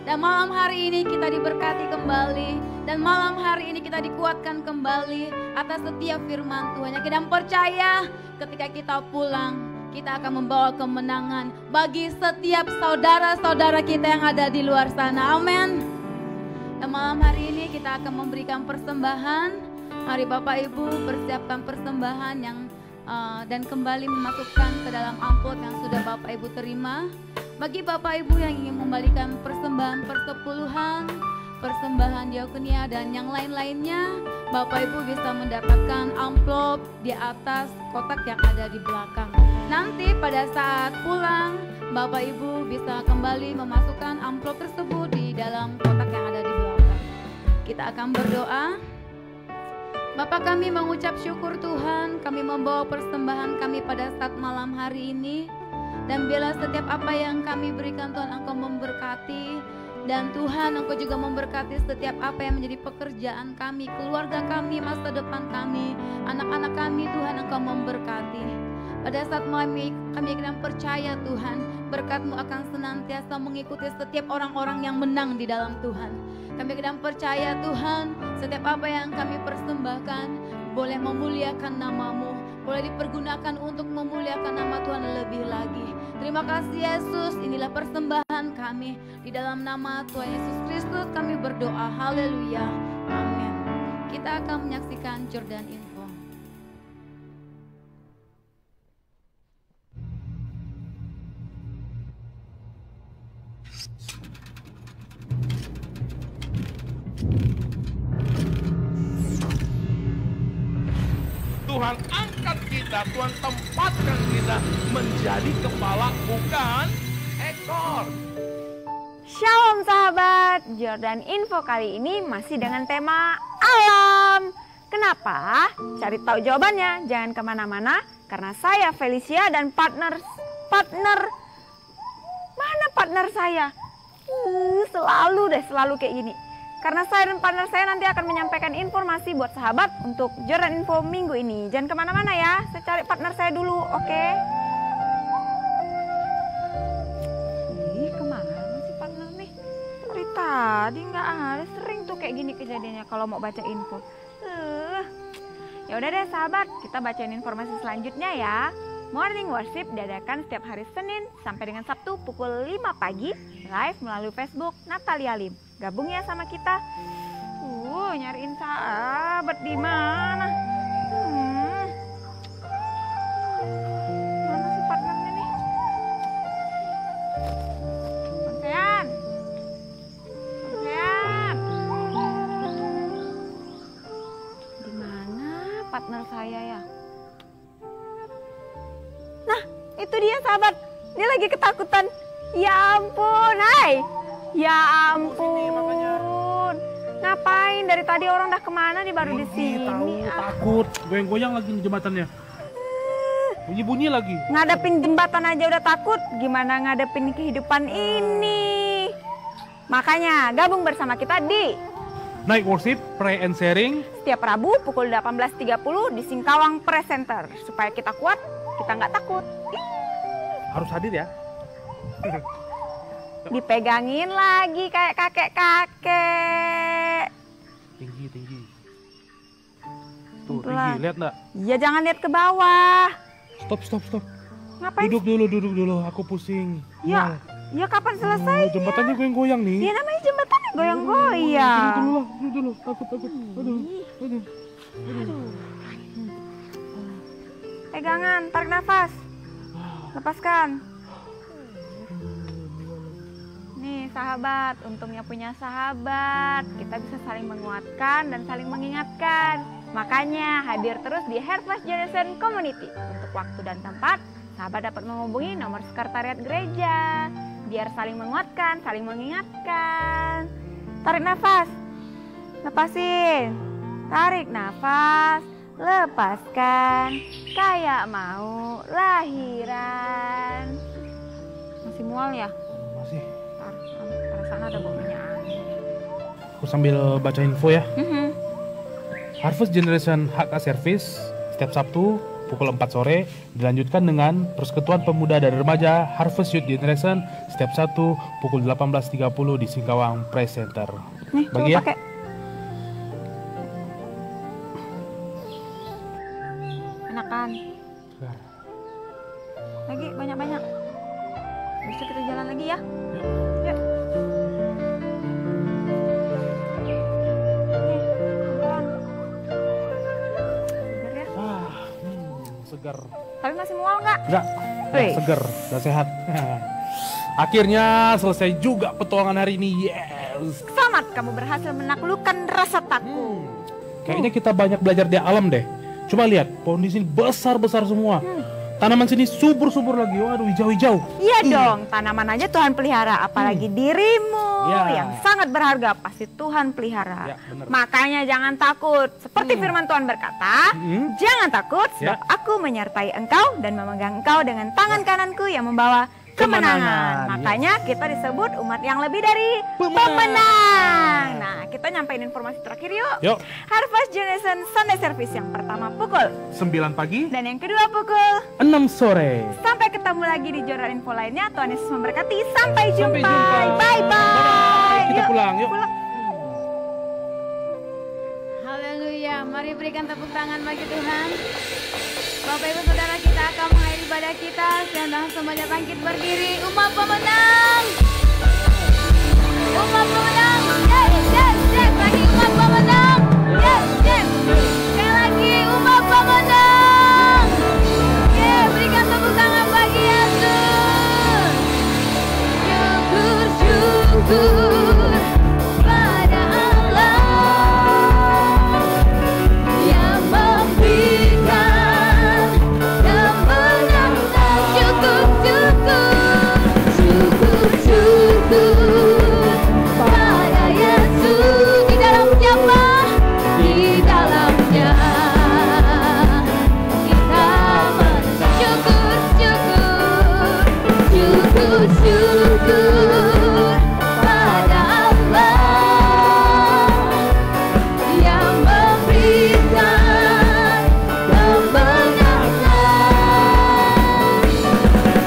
Dan malam hari ini kita diberkati kembali. Dan malam hari ini kita dikuatkan kembali atas setiap firman Tuhan. Dan percaya ketika kita pulang, kita akan membawa kemenangan bagi setiap saudara-saudara kita yang ada di luar sana. Amin. Dan malam hari ini kita akan memberikan persembahan. Mari Bapak Ibu persiapkan persembahan yang dan kembali memasukkan ke dalam amplop yang sudah Bapak Ibu terima. Bagi Bapak Ibu yang ingin membalikan persembahan persepuluhan, persembahan diakonia dan yang lain-lainnya, Bapak Ibu bisa mendapatkan amplop di atas kotak yang ada di belakang. Nanti pada saat pulang, Bapak Ibu bisa kembali memasukkan amplop tersebut di dalam kotak yang ada di belakang. Kita akan berdoa. Bapak, kami mengucap syukur Tuhan, kami membawa persembahan kami pada saat malam hari ini. Dan biarlah setiap apa yang kami berikan Tuhan Engkau memberkati. Dan Tuhan Engkau juga memberkati setiap apa yang menjadi pekerjaan kami, keluarga kami, masa depan kami, anak-anak kami. Tuhan Engkau memberkati. Pada saat kami akan percaya Tuhan, berkat-Mu akan senantiasa mengikuti setiap orang-orang yang menang di dalam Tuhan. Kami akan percaya Tuhan, setiap apa yang kami persembahkan boleh memuliakan nama-Mu, boleh dipergunakan untuk memuliakan nama Tuhan lebih lagi. Terima kasih Yesus, inilah persembahan kami. Di dalam nama Tuhan Yesus Kristus kami berdoa, haleluya, amin. Kita akan menyaksikan Jordan Info. Tuhan angkat kita, Tuhan tempatkan kita menjadi kepala bukan ekor. Shalom sahabat, Jordan Info kali ini masih dengan tema alam. Kenapa? Cari tahu jawabannya, jangan kemana-mana. Karena saya Felicia dan partner saya? Selalu kayak gini. Karena saya dan partner saya nanti akan menyampaikan informasi buat sahabat untuk Jordan Info minggu ini. Jangan kemana-mana ya, saya cari partner saya dulu, oke? Ih, kemana sih partner nih? Dari tadi nggak ada, sering tuh kayak gini kejadiannya kalau mau baca info. Ya udah deh sahabat, kita bacain informasi selanjutnya ya. Morning Worship diadakan setiap hari Senin sampai dengan Sabtu pukul 5 pagi live melalui Facebook Natalia Lim. Gabung ya sama kita. Nyariin sahabat di mana? Mana sih partnernya nih? Sampean. Di mana partner saya ya? Nah, itu dia sahabat. Dia lagi ketakutan. Ya ampun, hai. Ya ampun. Ngapain dari tadi orang udah kemana dia baru di sini? Takut, goyang-goyang lagi di jembatannya. Bunyi-bunyi lagi. Ngadepin jembatan aja udah takut, gimana ngadepin kehidupan ini? Makanya gabung bersama kita di Night Worship, Pray and Sharing. setiap Rabu pukul 18.30 di Singkawang Press Center. Supaya kita kuat, kita nggak takut. Harus hadir ya. Dipegangin lagi kayak kakek-kakek. Tinggi. Tuh, tinggi, lihat nggak? Iya, jangan lihat ke bawah. Stop. Ngapain? Duduk dulu, aku pusing. Ya kapan selesai? Jembatannya goyang-goyang nih. Iya, namanya jembatannya goyang-goyang. Duduk dulu, takut. Aduh. Pegangan, tarik nafas. Lepaskan. Nih sahabat, untungnya punya sahabat. Kita bisa saling menguatkan dan saling mengingatkan. Makanya hadir terus di Harvest Generation Community. Untuk waktu dan tempat, sahabat dapat menghubungi nomor sekretariat gereja. Biar saling menguatkan, saling mengingatkan. Tarik nafas. Lepasin. Tarik nafas. Lepaskan. Kayak mau lahiran. Masih mual ya? Masih. Perasaan ada baunya angin. Aku sambil baca info ya. Harvest Generation HK Service setiap Sabtu pukul 4 sore dilanjutkan dengan Persekutuan Pemuda dan Remaja Harvest Youth Generation setiap Sabtu pukul 18.30 di Singkawang Press Center. Nih, bagi ya. Pakai. Enakan. Lagi banyak-banyak. Bisa kita jalan lagi ya. Yuk. Segar. Tapi masih mual nggak? Enggak, segar, udah sehat. Akhirnya selesai juga petualangan hari ini. Yes. Selamat, kamu berhasil menaklukkan rasa takut. Kayaknya kita banyak belajar di alam deh. Coba lihat, pohon di sini besar-besar semua. tanaman sini subur-subur lagi. Waduh, hijau-hijau. Iya dong, tanaman aja Tuhan pelihara, apalagi dirimu Ya. yang sangat berharga pasti Tuhan pelihara. Ya, benar. Makanya jangan takut. Seperti firman Tuhan berkata, jangan takut sebab Ya. aku menyertai engkau dan memegang engkau dengan tangan kananku yang membawa kemenangan. Kemenangan, Makanya kita disebut umat yang lebih dari pemenang. Nah, kita nyampein informasi terakhir yuk. Yuk. Harvest Generation Sunday Service yang pertama pukul 9 pagi, dan yang kedua pukul. 6 sore. Sampai ketemu lagi di Jordan Info lainnya. Tuhan Yesus memberkati. Sampai jumpa. Sampai jumpa. Bye-bye. Kita Yuk, pulang, yuk. pulang. Haleluya, mari berikan tepuk tangan bagi Tuhan. Bapak Ibu Saudara, kita akan mengakhiri ibadah kita. Sedang semuanya bangkit berdiri. Umat pemenang. Umat pemenang. Yes, yes, yes. Lagi umat pemenang. Yes, yes. Sekali lagi umat pemenang. Yeah, berikan tepuk tangan bagi Yesus. Syukur, syukur pada Allah yang memberikan kemenangan. Syukur, syukur, syukur, syukur pada Yesus. Di dalam siapa? Di dalamnya kita bersyukur, syukur, syukur, syukur pada Allah yang memberikan kemenangan.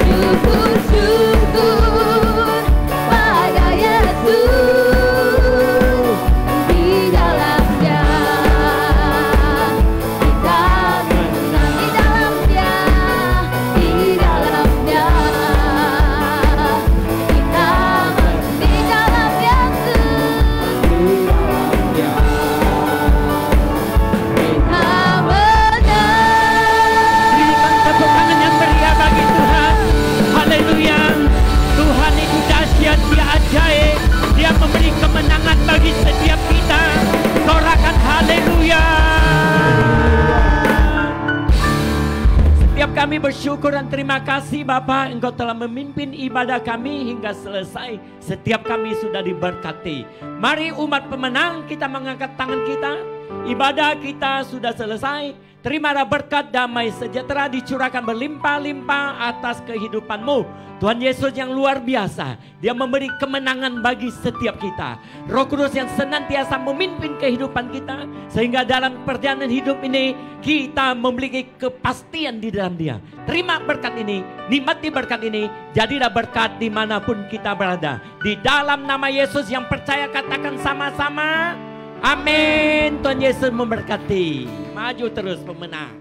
Syukur, syukur pada Yesus. Di dalamnya kita menang. Di dalamnya, di dalamnya kita menang. Di dalam Yesus kita menang. Berikan tepuk tangan yang meriah bagi Tuhan. Haleluya. Tuhan itu dahsyat, Dia ajaib. Dia memberi kemenangan bagi setiap kita. Sorakan haleluya. Setiap kami bersyukur dan terima kasih Bapa, Engkau telah memimpin ibadah kami hingga selesai. Setiap kami sudah diberkati. Mari umat pemenang, kita mengangkat tangan kita. Ibadah kita sudah selesai. Terimalah berkat damai sejahtera dicurahkan berlimpah-limpah atas kehidupanmu. Tuhan Yesus yang luar biasa. Dia memberi kemenangan bagi setiap kita. Roh Kudus yang senantiasa memimpin kehidupan kita. Sehingga dalam perjalanan hidup ini kita memiliki kepastian di dalam Dia. Terima berkat ini, nikmati berkat ini. Jadilah berkat dimanapun kita berada. Di dalam nama Yesus yang percaya katakan sama-sama. Amin. Tuhan Yesus memberkati. Maju terus pemenang.